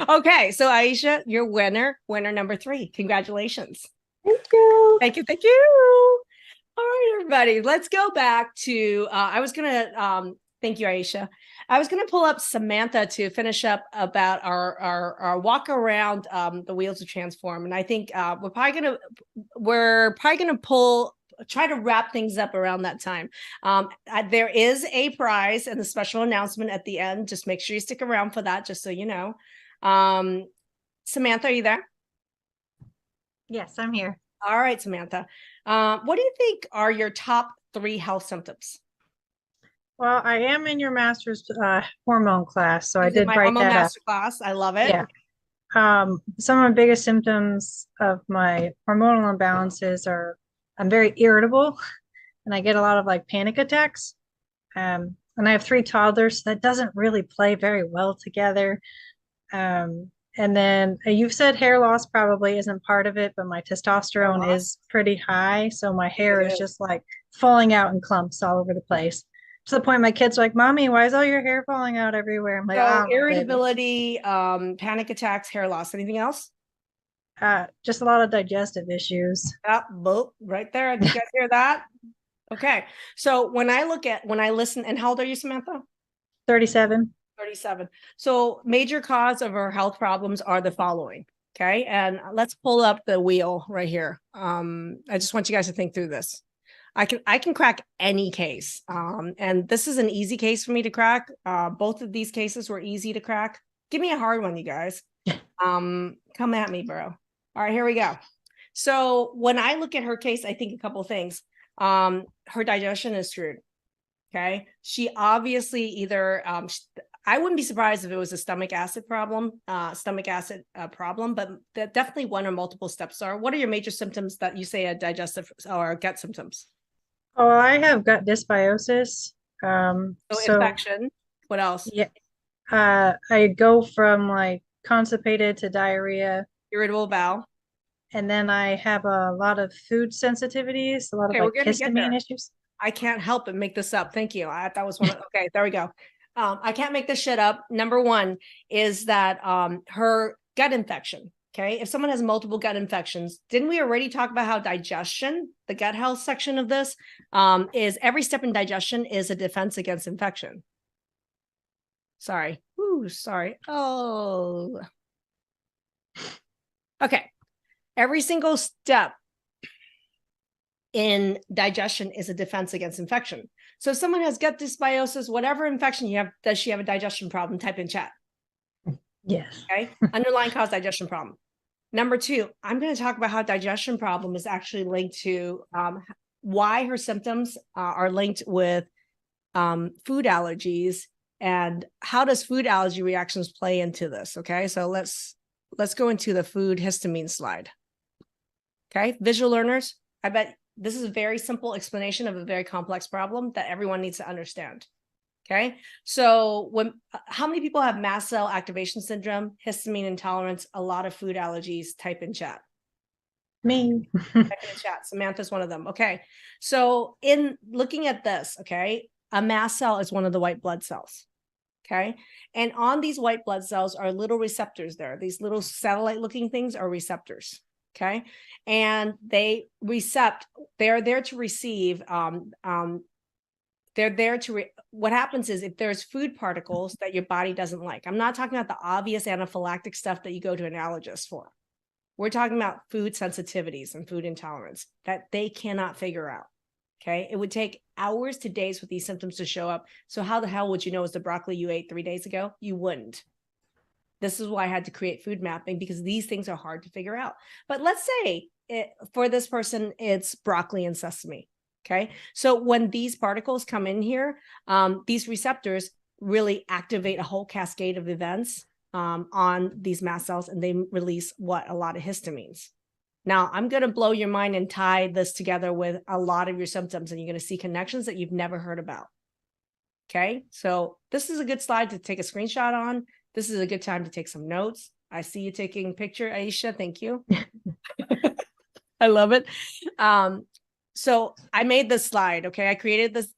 Okay, so Aisha, you're winner number 3. Congratulations. Thank you. Thank you. All right, everybody, let's go back to, thank you, Aisha. I was going to pull up Samantha to finish up about our walk around the Wheels of Transform. And I think we're probably going to try to wrap things up around that time. There is a prize and a special announcement at the end. Just make sure you stick around for that, just so you know. Samantha, are you there? Yes, I'm here. All right, Samantha. What do you think are your top 3 health symptoms? Well, I am in your master's hormone class, so I did my write hormone that master class. I love it. Yeah. Some of the biggest symptoms of my hormonal imbalances are I'm very irritable, and I get a lot of like panic attacks. And I have 3 toddlers, so that doesn't really play very well together. And then you've said hair loss probably isn't part of it, but my testosterone is pretty high, so my hair is just like falling out in clumps all over the place. To the point my kids are like, "Mommy, why is all your hair falling out everywhere?" I'm like, so irritability, panic attacks, hair loss. Anything else? Just a lot of digestive issues. Boop, right there. Did you guys hear that? Okay. So when I listen, and how old are you, Samantha? 37. 37. So major cause of our health problems are the following: Okay. And let's pull up the wheel right here. I just want you guys to think through this. I can crack any case. And this is an easy case for me to crack. Both of these cases were easy to crack. Give me a hard one, you guys. Come at me, bro. All right, here we go. So when I look at her case, I think a couple of things. Her digestion is screwed. Okay. She obviously either, I wouldn't be surprised if it was a stomach acid problem, but definitely one or multiple steps are. What are your major symptoms that you say are digestive or gut symptoms? Oh, I have gut dysbiosis. So infection. What else? Yeah. I go from like constipated to diarrhea. Irritable bowel. And then I have a lot of food sensitivities, a lot of like histamine issues. I can't help but make this up. Thank you. That was one. Okay, there we go. I can't make this shit up. Number one is that her gut infection. Okay. If someone has multiple gut infections, didn't we already talk about how digestion, the gut health section of this, is every step in digestion is a defense against infection. Sorry. Ooh, sorry. Oh. Okay. Every single step in digestion is a defense against infection. So if someone has gut dysbiosis, whatever infection you have, does she have a digestion problem? Type in chat. Yes. Okay. Underlying cause digestion problem. Number two, I'm going to talk about how digestion problem is actually linked to why her symptoms are linked with food allergies and how does food allergy reactions play into this. Okay. So let's go into the food histamine slide. Okay. Visual learners, I bet this is a very simple explanation of a very complex problem that everyone needs to understand. Okay. So how many people have mast cell activation syndrome, histamine intolerance, a lot of food allergies? Type in chat. Me. Type in chat. Samantha's one of them. Okay. So in looking at this, okay, a mast cell is one of the white blood cells. Okay. And on these white blood cells are little receptors there. These little satellite looking things are receptors. Okay. And they're there to receive, what happens is if there's food particles that your body doesn't like, I'm not talking about the obvious anaphylactic stuff that you go to an allergist for. We're talking about food sensitivities and food intolerance that they cannot figure out. Okay. It would take hours to days for these symptoms to show up. So how the hell would you know it's the broccoli you ate 3 days ago? You wouldn't. This is why I had to create food mapping, because these things are hard to figure out. But let's say for this person, it's broccoli and sesame. Okay. So when these particles come in here, these receptors really activate a whole cascade of events on these mast cells, and they release a lot of histamines. Now, I'm going to blow your mind and tie this together with a lot of your symptoms, and you're going to see connections that you've never heard about. Okay. So this is a good slide to take a screenshot on. This is a good time to take some notes. I see you taking a picture, Aisha. Thank you. I love it. So I made this slide. Okay. I created this,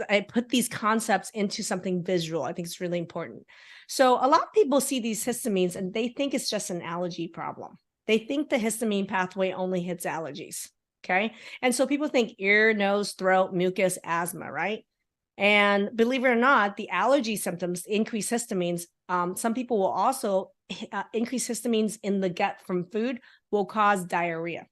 I put these concepts into something visual. I think it's really important. So a lot of people see these histamines and they think it's just an allergy problem. They think the histamine pathway only hits allergies. Okay. And so people think ear, nose, throat, mucus, asthma, right? And believe it or not, the allergy symptoms increase histamines. Some people will also increase histamines in the gut from food will cause diarrhea.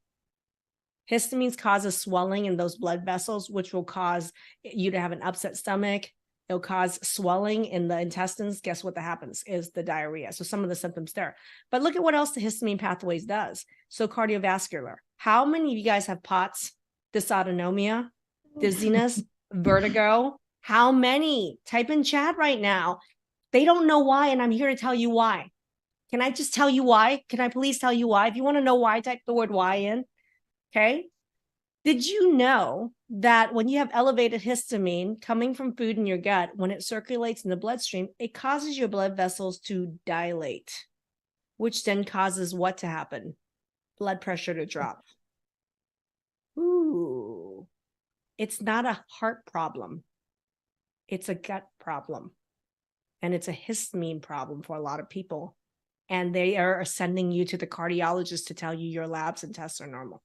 Histamines causes swelling in those blood vessels, which will cause you to have an upset stomach. It'll cause swelling in the intestines. Guess what that happens is the diarrhea. So some of the symptoms there. But look at what else the histamine pathways does. So cardiovascular. How many of you guys have POTS, dysautonomia, dizziness, vertigo? How many? Type in chat right now. They don't know why, and I'm here to tell you why. Can I just tell you why? Can I please tell you why? If you want to know why, type the word why in. Okay. Did you know that when you have elevated histamine coming from food in your gut, when it circulates in the bloodstream, it causes your blood vessels to dilate, which then causes what to happen? Blood pressure to drop. Ooh, it's not a heart problem. It's a gut problem. And it's a histamine problem for a lot of people. And they are sending you to the cardiologist to tell you your labs and tests are normal.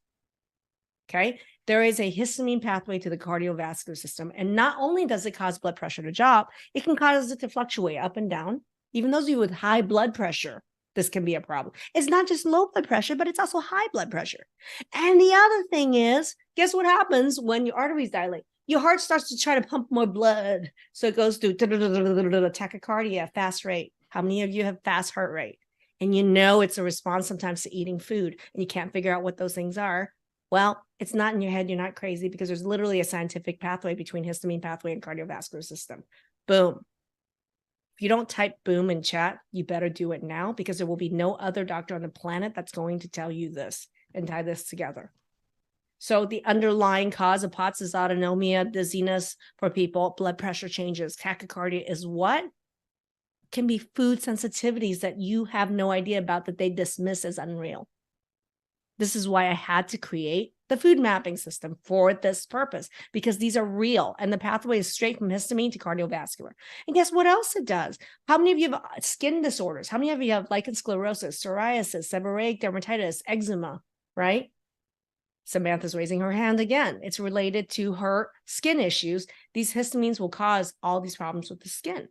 Okay. There is a histamine pathway to the cardiovascular system. And not only does it cause blood pressure to drop, it can cause it to fluctuate up and down. Even those of you with high blood pressure this can be a problem. It's not just low blood pressure, but it's also high blood pressure. And the other thing is, guess what happens when your arteries dilate? Your heart starts to try to pump more blood. So it goes through tachycardia, fast rate. How many of you have fast heart rate? And you know it's a response sometimes to eating food, and you can't figure out what those things are. Well, it's not in your head. You're not crazy, because there's literally a scientific pathway between histamine pathway and cardiovascular system. Boom. If you don't type boom in chat, you better do it now, because there will be no other doctor on the planet that's going to tell you this and tie this together. So the underlying cause of POTS is autonomia, dizziness for people, blood pressure changes, tachycardia is what? Can be food sensitivities that you have no idea about, that they dismiss as unreal. This is why I had to create the food mapping system for this purpose, because these are real, and the pathway is straight from histamine to cardiovascular. And guess what else it does? How many of you have skin disorders? How many of you have lichen sclerosis, psoriasis, seborrheic dermatitis, eczema, right? Samantha's raising her hand again. It's related to her skin issues. These histamines will cause all these problems with the skin.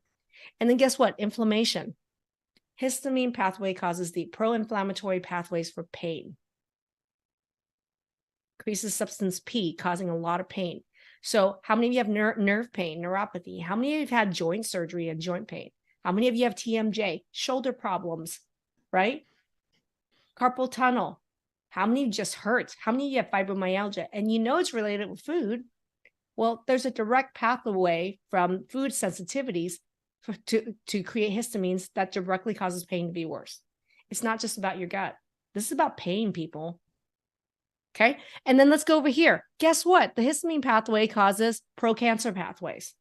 And then guess what? Inflammation. Histamine pathway causes the pro-inflammatory pathways for pain. Increases substance P, causing a lot of pain. So how many of you have nerve pain, neuropathy? How many of you have had joint surgery and joint pain? How many of you have TMJ, shoulder problems, right? Carpal tunnel. How many just hurts? How many of you have fibromyalgia? And you know it's related with food. Well, there's a direct pathway from food sensitivities to create histamines that directly causes pain to be worse. It's not just about your gut. This is about pain, people. Okay. And then let's go over here. Guess what? The histamine pathway causes pro-cancer pathways.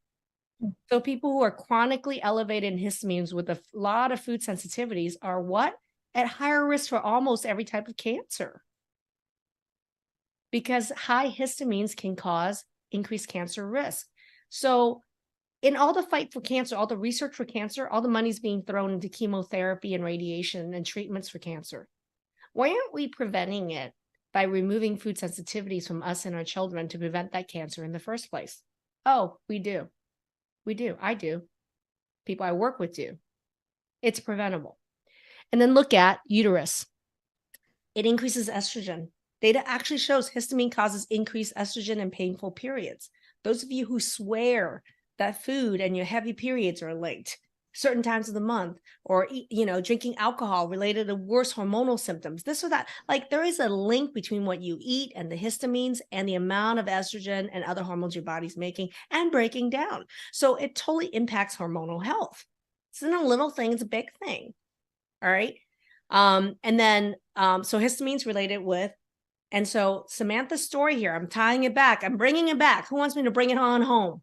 So people who are chronically elevated in histamines with a lot of food sensitivities are what? At higher risk for almost every type of cancer. Because high histamines can cause increased cancer risk. So in all the fight for cancer, all the research for cancer, all the money's being thrown into chemotherapy and radiation and treatments for cancer. Why aren't we preventing it by removing food sensitivities from us and our children to prevent that cancer in the first place? Oh, we do. We do. I do. People I work with do. It's preventable. And then look at uterus. It increases estrogen. Data actually shows histamine causes increased estrogen and painful periods. Those of you who swear that food and your heavy periods are linked, certain times of the month, or, drinking alcohol related to worse hormonal symptoms, this or that, like there is a link between what you eat and the histamines and the amount of estrogen and other hormones your body's making and breaking down. So it totally impacts hormonal health. It's not a little thing, it's a big thing. All right. So histamine's related with, and so Samantha's story here, I'm tying it back. I'm bringing it back. Who wants me to bring it on home?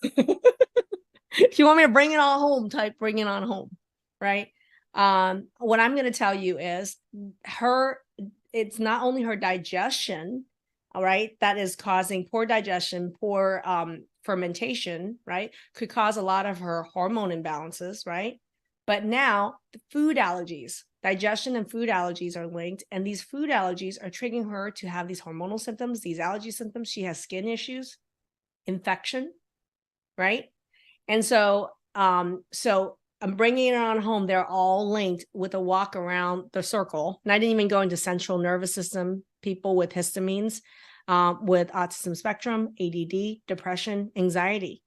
If you want me to bring it on home, type bring it on home, right? What I'm going to tell you is it's not only her digestion, all right, that is causing poor digestion, poor fermentation, right? Could cause a lot of her hormone imbalances, right? But now the food allergies, digestion and food allergies are linked, and these food allergies are triggering her to have these hormonal symptoms, these allergy symptoms. She has skin issues, infection, right? And so I'm bringing it on home. They're all linked with a walk around the circle. And I didn't even go into central nervous system, people with histamines, with autism spectrum, ADD, depression, anxiety.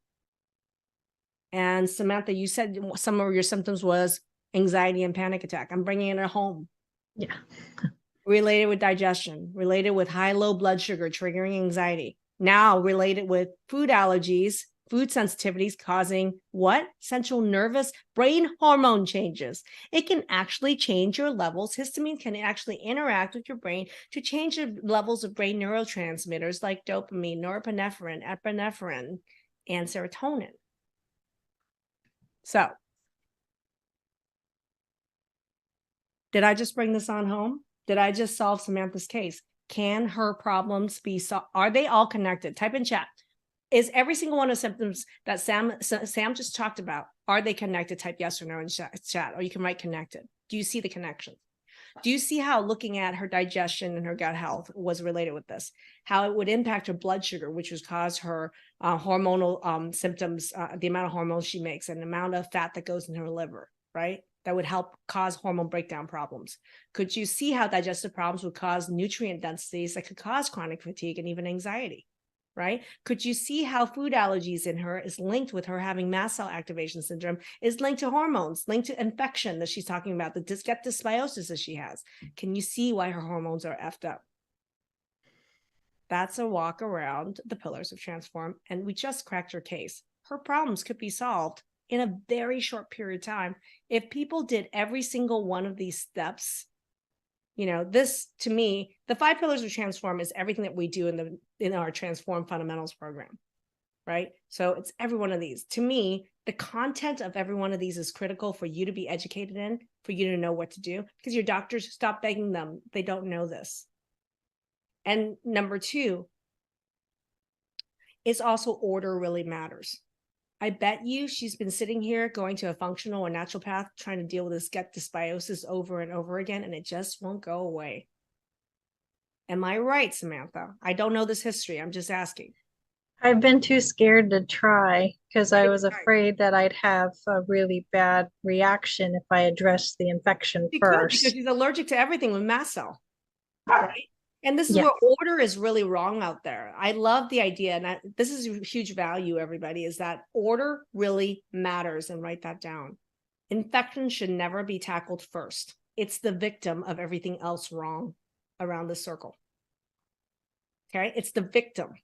And Samantha, you said some of your symptoms was anxiety and panic attack. I'm bringing it at home. Yeah. Related with digestion, related with high, low blood sugar, triggering anxiety. Now related with food allergies, food sensitivities causing what? Central nervous brain hormone changes. It can actually change your levels. Histamine can actually interact with your brain to change the levels of brain neurotransmitters like dopamine, norepinephrine, epinephrine, and serotonin. So, did I just bring this on home? Did I just solve Samantha's case? Can her problems be solved? Are they all connected? Type in chat. Is every single one of the symptoms that Sam just talked about, are they connected? Type yes or no in chat, or you can write connected. Do you see the connection? Do you see how looking at her digestion and her gut health was related with this? How it would impact her blood sugar, which would cause her hormonal symptoms, the amount of hormones she makes and the amount of fat that goes in her liver, right? that would help cause hormone breakdown problems? Could you see how digestive problems would cause nutrient densities that could cause chronic fatigue and even anxiety? Right? Could you see how food allergies in her is linked with her having mast cell activation syndrome, is linked to hormones, linked to infection that she's talking about, the gut dysbiosis that she has? Can you see why her hormones are effed up? That's a walk around the pillars of Transform, and we just cracked her case. Her problems could be solved in a very short period of time if people did every single one of these steps. You know, this, to me, the 5 pillars of Transform is everything that we do in our Transform Fundamentals program, right? So it's every one of these. To me, the content of every one of these is critical for you to be educated in, for you to know what to do, because your doctors, stop begging them. They don't know this. And number 2 is also order really matters. I bet you she's been sitting here going to a functional or naturopath trying to deal with this gut dysbiosis over and over again, and it just won't go away. Am I right, Samantha? I don't know this history. I'm just asking. I've been too scared to try because I was afraid that I'd have a really bad reaction if I addressed the infection first. Because she's allergic to everything with mast cell, right? And this is where order is really wrong out there. I love the idea, and this is a huge value, everybody, is that order really matters, and write that down. Infection should never be tackled first. It's the victim of everything else wrong around the circle. Okay, it's the victim.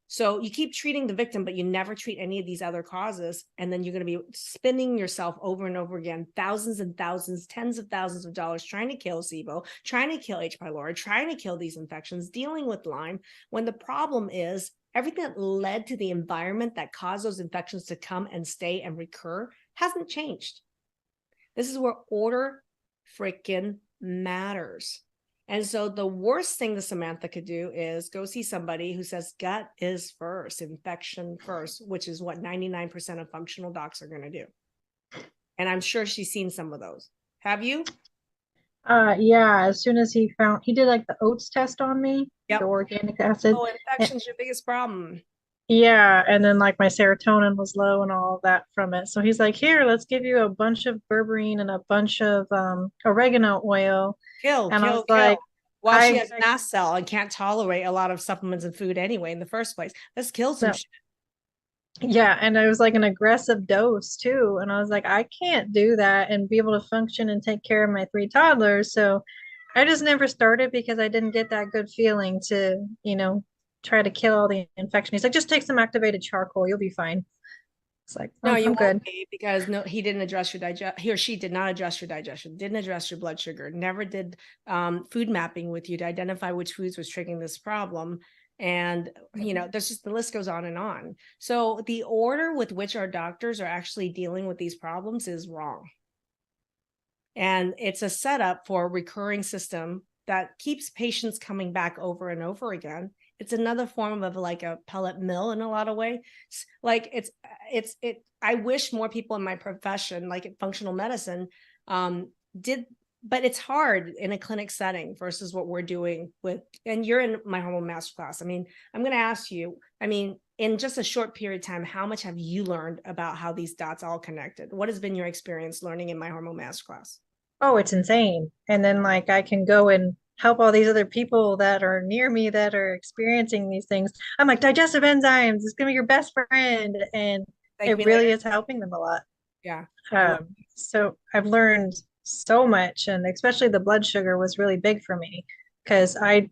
So you keep treating the victim, but you never treat any of these other causes. And then you're going to be spinning yourself over and over again, thousands and thousands, tens of thousands of dollars trying to kill SIBO, trying to kill H. pylori, trying to kill these infections, dealing with Lyme, when the problem is everything that led to the environment that caused those infections to come and stay and recur hasn't changed. This is where order freaking matters. And so the worst thing that Samantha could do is go see somebody who says gut is first, infection first, which is what 99% of functional docs are going to do. And I'm sure she's seen some of those. Have you? Yeah, as soon as he did like the oats test on me, the organic acid. Oh, infection's your biggest problem. Yeah, and then like my serotonin was low and all of that from it. So he's like, here, let's give you a bunch of berberine and a bunch of oregano oil. Kill. Like, well, she has mast cell and can't tolerate a lot of supplements and food anyway in the first place. Let's kill some shit. Yeah, and it was like an aggressive dose too. And I was like, I can't do that and be able to function and take care of my 3 toddlers. So I just never started because I didn't get that good feeling to, try to kill all the infection. He's like, just take some activated charcoal, you'll be fine. It's like, no, you I'm good. Be because he didn't address your he or she did not address your digestion, didn't address your blood sugar, never did food mapping with you to identify which foods was triggering this problem. And, there's just, the list goes on and on. So the order with which our doctors are actually dealing with these problems is wrong. And it's a setup for a recurring system that keeps patients coming back over and over again. It's another form of like a pellet mill in a lot of ways. Like I wish more people in my profession, like in functional medicine, did, but it's hard in a clinic setting versus what we're doing and you're in my hormone masterclass. I mean, I'm going to ask you, in just a short period of time, how much have you learned about how these dots all connected? What has been your experience learning in my hormone masterclass? Oh, it's insane. And then like I can go and help all these other people that are near me that are experiencing these things. I'm like, digestive enzymes, it's gonna be your best friend. And it really is helping them a lot. Yeah. So I've learned so much, and especially the blood sugar was really big for me because I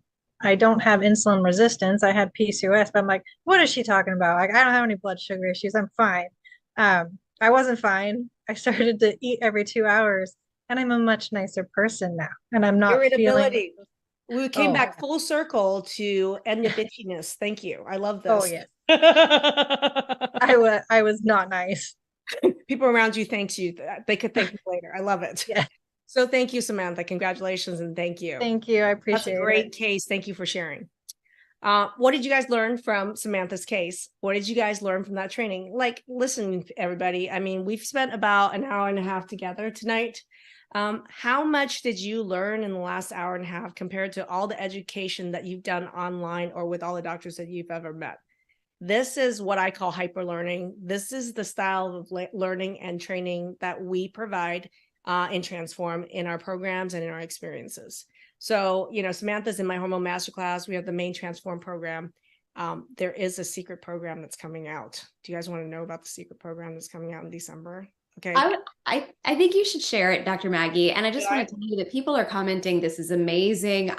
don't have insulin resistance. I had PCOS, but I'm like, what is she talking about? Like, I don't have any blood sugar issues. I'm fine. I wasn't fine. I started to eat every 2 hours. And I'm a much nicer person now. And I'm not irritability. We came back full circle to end the bitchiness. Thank you. I love this. Oh, yes. I was not nice. People around you thanks you. They could thank you later. I love it. Yeah. So thank you, Samantha. Congratulations and thank you. Thank you. I appreciate it. That's a great case. Thank you for sharing. What did you guys learn from Samantha's case? What did you guys learn from that training? Like, listen, everybody. We've spent about an hour and a half together tonight. How much did you learn in the last hour and a half compared to all the education that you've done online or with all the doctors that you've ever met? This is what I call hyper learning. This is the style of learning and training that we provide in Transform in our programs and in our experiences. So, Samantha's in my Hormone Masterclass. We have the main Transform program. There is a secret program that's coming out. Do you guys want to know about the secret program that's coming out in December? Okay. I think you should share it, Dr. Maggie. And I just want to tell you that people are commenting, this is amazing.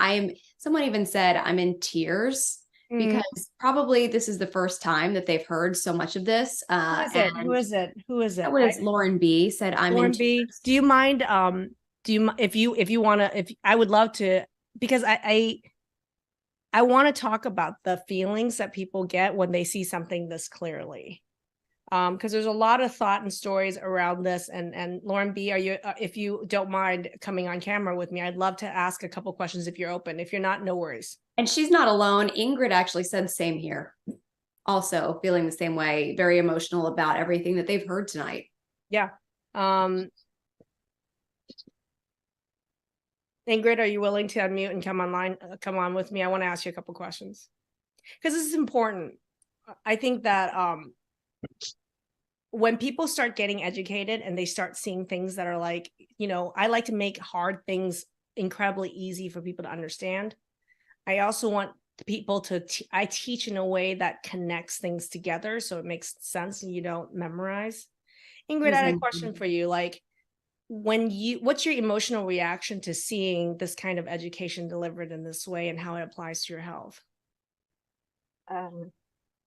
Someone even said I'm in tears because probably this is the first time that they've heard so much of this. Who is it? That was Lauren B said, I'm Lauren in B. tears. Do you mind? If you want to, if I would love to, because I want to talk about the feelings that people get when they see something this clearly. Because there's a lot of thought and stories around this. And Lauren B, if you don't mind coming on camera with me, I'd love to ask a couple questions if you're open. If you're not, no worries. And she's not alone. Ingrid actually said the same here. Also feeling the same way, very emotional about everything that they've heard tonight. Yeah. Ingrid, are you willing to unmute and come on with me? I want to ask you a couple questions because this is important. I think that when people start getting educated and they start seeing things that are like, I like to make hard things incredibly easy for people to understand. I also want people I teach in a way that connects things together so it makes sense and you don't memorize. Ingrid, I had a question for you. Like, what's your emotional reaction to seeing this kind of education delivered in this way and how it applies to your health? I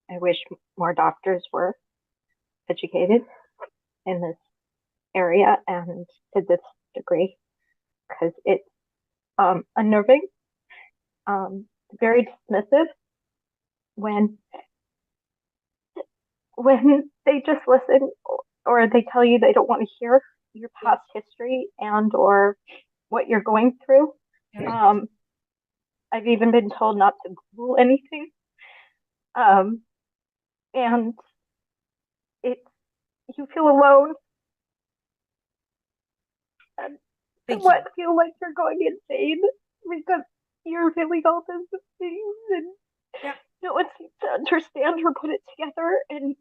wish more doctors were educated in this area and to this degree because it's unnerving, very dismissive when they just listen or they tell you they don't want to hear your past history and or what you're going through. I've even been told not to Google anything. And you feel alone and feel like you're going insane because you're feeling all these things and no one seems to understand or put it together. And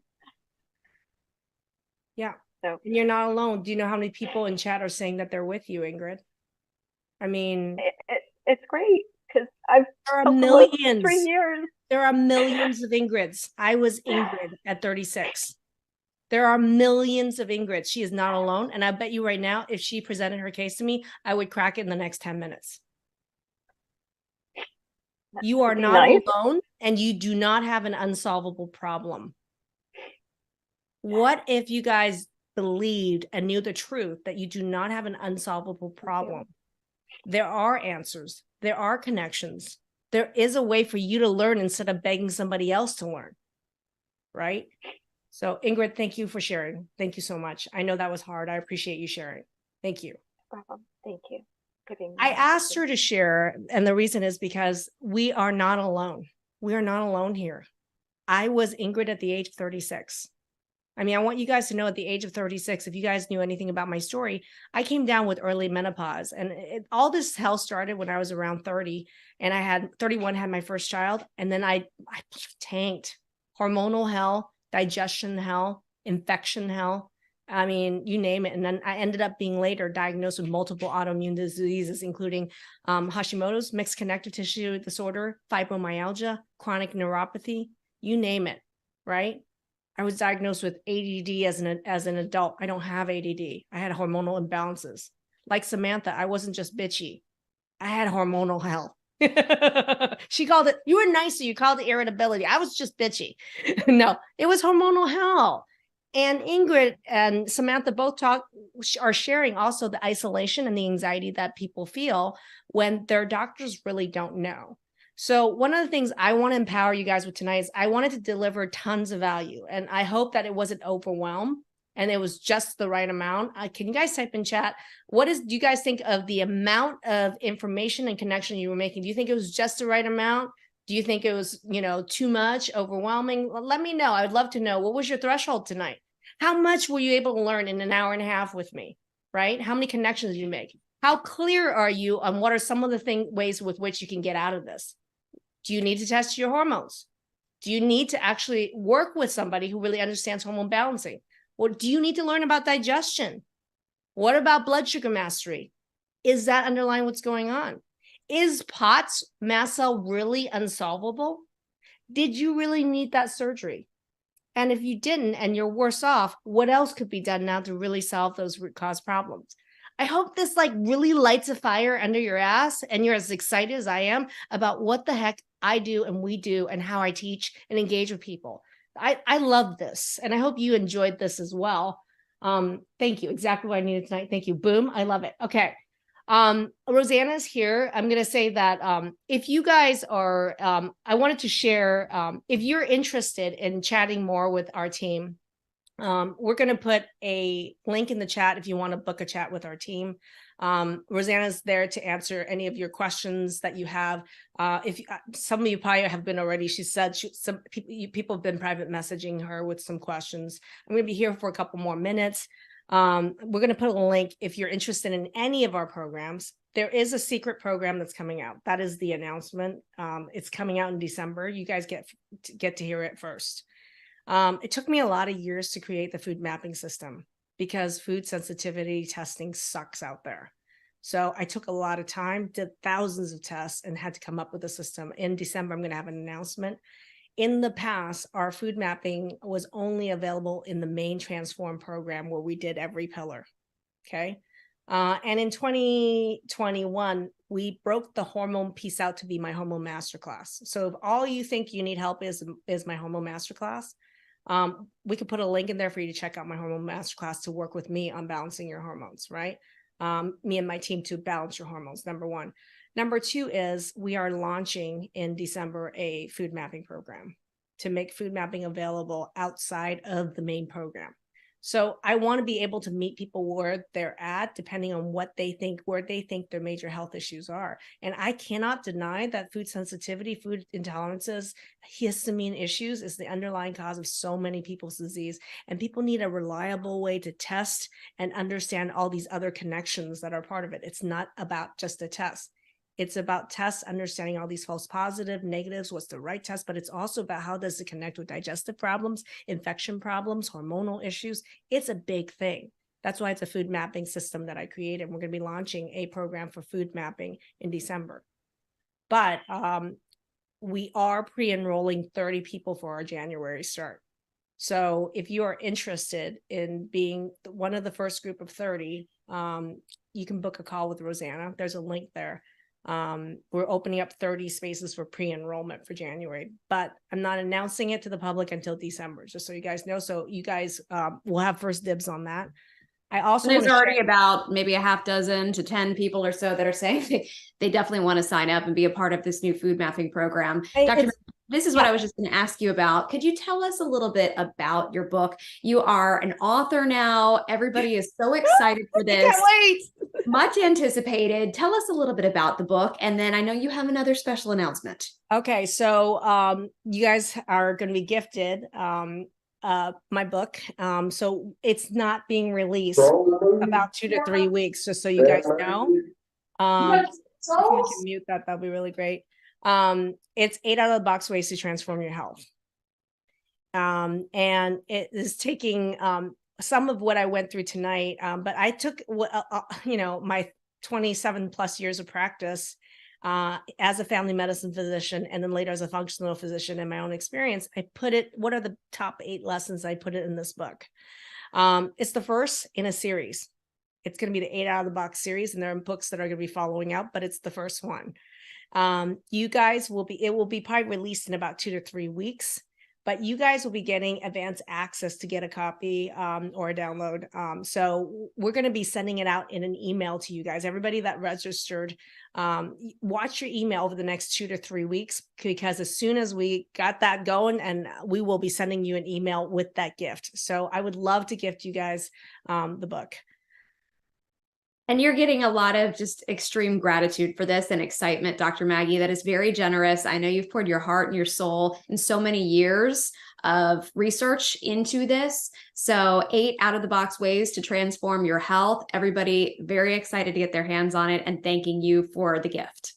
so, and you're not alone. Do you know how many people in chat are saying that they're with you, Ingrid? I mean, it's great because there are millions. 3 years. There are millions of Ingrids. I was Ingrid at 36. There are millions of Ingrids. She is not alone. And I bet you right now, if she presented her case to me, I would crack it in the next 10 minutes. You are not alone and you do not have an unsolvable problem. What if you guys believed and knew the truth that you do not have an unsolvable problem? There are answers. There are connections. There is a way for you to learn instead of begging somebody else to learn, right? So Ingrid, thank you for sharing. Thank you so much. I know that was hard. I appreciate you sharing. Thank you. Thank you. I asked her to share, and the reason is because we are not alone. We are not alone here. I was Ingrid at the age of 36. I mean, I want you guys to know at the age of 36, if you guys knew anything about my story, I came down with early menopause. And all this hell started when I was around 30 and I had 31, had my first child. And then I tanked. Hormonal hell, digestion hell, infection hell. I mean, you name it. And then I ended up being later diagnosed with multiple autoimmune diseases, including Hashimoto's, mixed connective tissue disorder, fibromyalgia, chronic neuropathy, you name it, right? I was diagnosed with ADD as an adult. I don't have ADD. I had hormonal imbalances. Like Samantha, I wasn't just bitchy. I had hormonal hell. She called it, you were nice, so you called it irritability. I was just bitchy. No, it was hormonal hell. And Ingrid and Samantha both are sharing also the isolation and the anxiety that people feel when their doctors really don't know. So one of the things I want to empower you guys with tonight is I wanted to deliver tons of value. And I hope that it wasn't overwhelmed and it was just the right amount. Can you guys type in chat? Do you guys think of the amount of information and connection you were making? Do you think it was just the right amount? Do you think it was, too much, overwhelming? Well, let me know. I would love to know. What was your threshold tonight? How much were you able to learn in an hour and a half with me, right? How many connections did you make? How clear are you on what are some of the ways with which you can get out of this? Do you need to test your hormones? Do you need to actually work with somebody who really understands hormone balancing? Or do you need to learn about digestion? What about blood sugar mastery? Is that underlying what's going on? Is POTS mast cell really unsolvable? Did you really need that surgery? And if you didn't and you're worse off, what else could be done now to really solve those root cause problems? I hope this like really lights a fire under your ass and you're as excited as I am about what the heck I do and we do and how I teach and engage with people. I love this and I hope you enjoyed this as well. Thank you. Exactly what I needed tonight. Thank you. Boom. I love it. Okay. Rosanna's here. I'm going to say that if you guys are, I wanted to share, if you're interested in chatting more with our team, we're going to put a link in the chat if you want to book a chat with our team. Rosanna's there to answer any of your questions that you have. If some of you probably have been already, she said some people have been private messaging her with some questions. I'm going to be here for a couple more minutes. We're going to put a link if you're interested in any of our programs. There is a secret program that's coming out. That is the announcement. It's coming out in December. You guys get to hear it first. It took me a lot of years to create the food mapping system because food sensitivity testing sucks out there. So I took a lot of time, did thousands of tests, and had to come up with a system. In December, I'm going to have an announcement. In the past, our food mapping was only available in the main Transform program where we did every pillar. Okay. And in 2021, we broke the hormone piece out to be my hormone masterclass. So if all you think you need help is my hormone masterclass, we could put a link in there for you to check out my hormone masterclass to work with me on balancing your hormones, right? Me and my team to balance your hormones, number one. Number two is we are launching in December a food mapping program to make food mapping available outside of the main program. So I want to be able to meet people where they're at, depending on what they think, where they think their major health issues are. And I cannot deny that food sensitivity, food intolerances, histamine issues is the underlying cause of so many people's disease. And people need a reliable way to test and understand all these other connections that are part of it. It's not about just a test. It's about tests, understanding all these false positive, negatives, what's the right test, but it's also about how does it connect with digestive problems, infection problems, hormonal issues. It's a big thing. That's why it's a food mapping system that I created. We're going to be launching a program for food mapping in December. But we are pre-enrolling 30 people for our January start. So if you are interested in being one of the first group of 30, you can book a call with Rosanna. There's a link there. We're opening up 30 spaces for pre-enrollment for January, but I'm not announcing it to the public until December, just so you guys know. So you guys will have first dibs on that. I also there's already about maybe a half dozen to 10 people or so that are saying they definitely want to sign up and be a part of this new food mapping program. Dr. This is what I was just going to ask you about. Could you tell us a little bit about your book? You are an author now. Everybody is so excited for this. I can't wait. Much anticipated. Tell us a little bit about the book. And then I know you have another special announcement. Okay. So you guys are going to be gifted my book. So it's not being released about 2 to 3 weeks, just so you guys know. If you can mute that, that'd be really great. It's 8 out of the box ways to transform your health. And it is taking some of what I went through tonight, but I took my 27 plus years of practice as a family medicine physician, and then later as a functional physician in my own experience. I put it, what are the top 8 lessons? I put it in this book. It's the first in a series. It's going to be the 8 out of the box series, and there are books that are going to be following out, but it's the first one. You guys it will be probably released in about 2 to 3 weeks, but you guys will be getting advanced access to get a copy or a download. So we're going to be sending it out in an email to you guys. Everybody that registered, watch your email over the next 2 to 3 weeks, because as soon as we got that going, and we will be sending you an email with that gift. So I would love to gift you guys the book. And you're getting a lot of just extreme gratitude for this and excitement, Dr. Maggie. That is very generous. I know you've poured your heart and your soul and so many years of research into this. So 8 out of the box ways to transform your health. Everybody very excited to get their hands on it, and thanking you for the gift.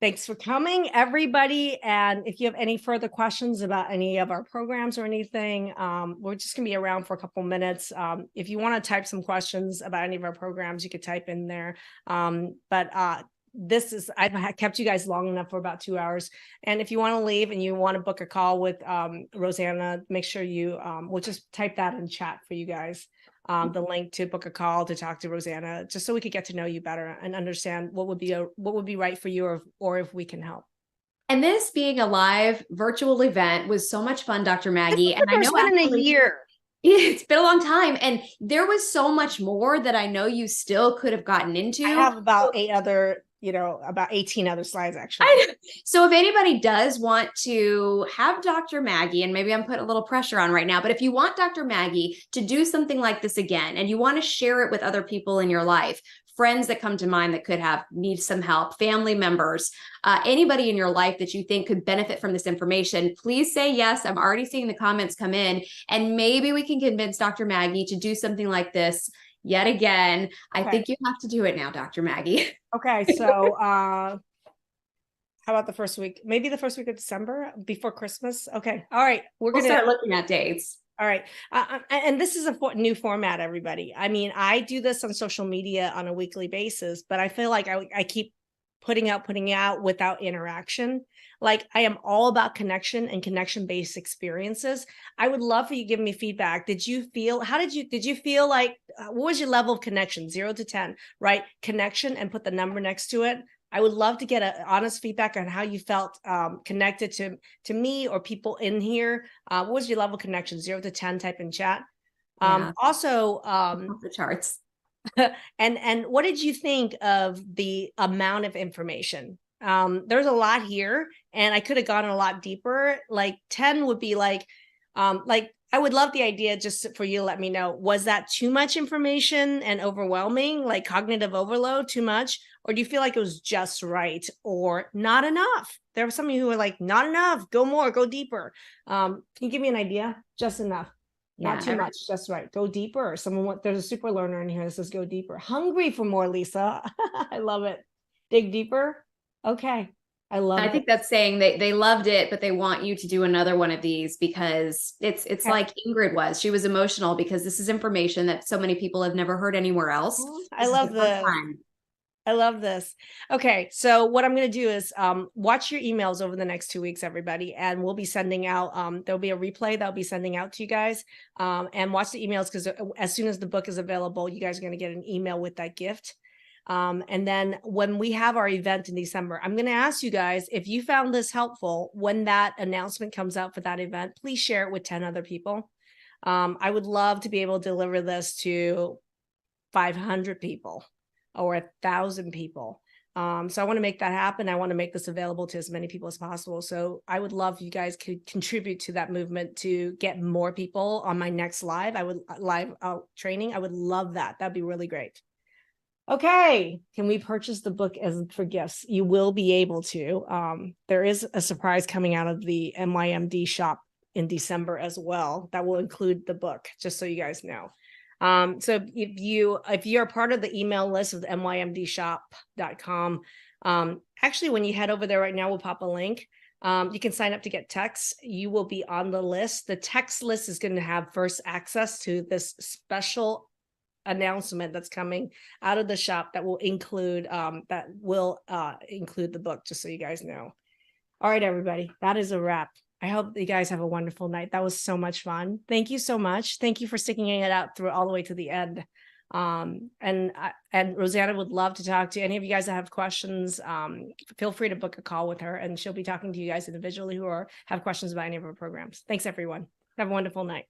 Thanks for coming, everybody. And if you have any further questions about any of our programs or anything, we're just going to be around for a couple minutes. If you want to type some questions about any of our programs, you could type in there. I've kept you guys long enough for about 2 hours. And if you want to leave and you want to book a call with Rosanna, make sure we'll just type that in chat for you guys. The link to book a call to talk to Rosanna, just so we could get to know you better and understand what would be right for you, or if we can help. And this being a live virtual event was so much fun, Dr. Maggie. And I know been in a year. It's been a long time, and there was so much more that I know you still could have gotten into. I have about 18 other slides actually. So if anybody does want to have Dr. Maggie, and maybe I'm putting a little pressure on right now, but if you want Dr. Maggie to do something like this again, and you want to share it with other people in your life, friends that come to mind that need some help, family members, anybody in your life that you think could benefit from this information, please say yes. I'm already seeing the comments come in, and maybe we can convince Dr. Maggie to do something like this yet again. Okay. I think you have to do it now, Dr. Maggie. Okay, so how about the first week? Maybe the first week of December before Christmas. Okay, all right. We'll start looking at dates. All right. And this is a new format, everybody. I mean, I do this on social media on a weekly basis, but I feel like I keep putting out without interaction. Like, I am all about connection and connection-based experiences. I would love for you to give me feedback. Did you feel like, what was your level of connection? 0 to 10, right? Connection, and put the number next to it. I would love to get an honest feedback on how you felt connected to me or people in here. What was your level of connection? 0 to 10, type in chat. Also, the charts. And what did you think of the amount of information? There's a lot here, and I could have gone a lot deeper. Like 10 would be like I would love the idea, just for you to let me know, was that too much information and overwhelming, like cognitive overload, too much? Or do you feel like it was just right, or not enough? There were some of you who were like, not enough, go more, go deeper. Can you give me an idea? Just enough. Not too much, just right. Go deeper. There's a super learner in here that says go deeper. Hungry for more, Lisa. I love it. Dig deeper. Okay. I think that's saying they loved it, but they want you to do another one of these, because it's like Ingrid was. She was emotional because this is information that so many people have never heard anywhere else. I love this. Okay, so what I'm going to do is watch your emails over the next 2 weeks, everybody, and we'll be sending out, there'll be a replay that I'll be sending out to you guys, and watch the emails, because as soon as the book is available, you guys are going to get an email with that gift. And then when we have our event in December, I'm going to ask you guys, if you found this helpful, when that announcement comes out for that event, please share it with 10 other people. I would love to be able to deliver this to 500 people or 1,000 people. So I want to make that happen. I want to make this available to as many people as possible. So I would love if you guys could contribute to that movement to get more people on my next live training. I would love that. That'd be really great. Okay, can we purchase the book for gifts? You will be able to. There is a surprise coming out of the MYMD shop in December as well that will include the book, just so you guys know. So if you're part of the email list of the mymdshop.com, actually, when you head over there right now, we'll pop a link. You can sign up to get texts. You will be on the list. The text list is going to have first access to this special announcement that's coming out of the shop that will include the book, just so you guys know. All right, everybody, that is a wrap. I hope you guys have a wonderful night. That was so much fun. Thank you so much. Thank you for sticking it out through all the way to the end. And Rosanna would love to talk to any of you guys that have questions. Feel free to book a call with her, and she'll be talking to you guys individually who have questions about any of our programs. Thanks, everyone. Have a wonderful night.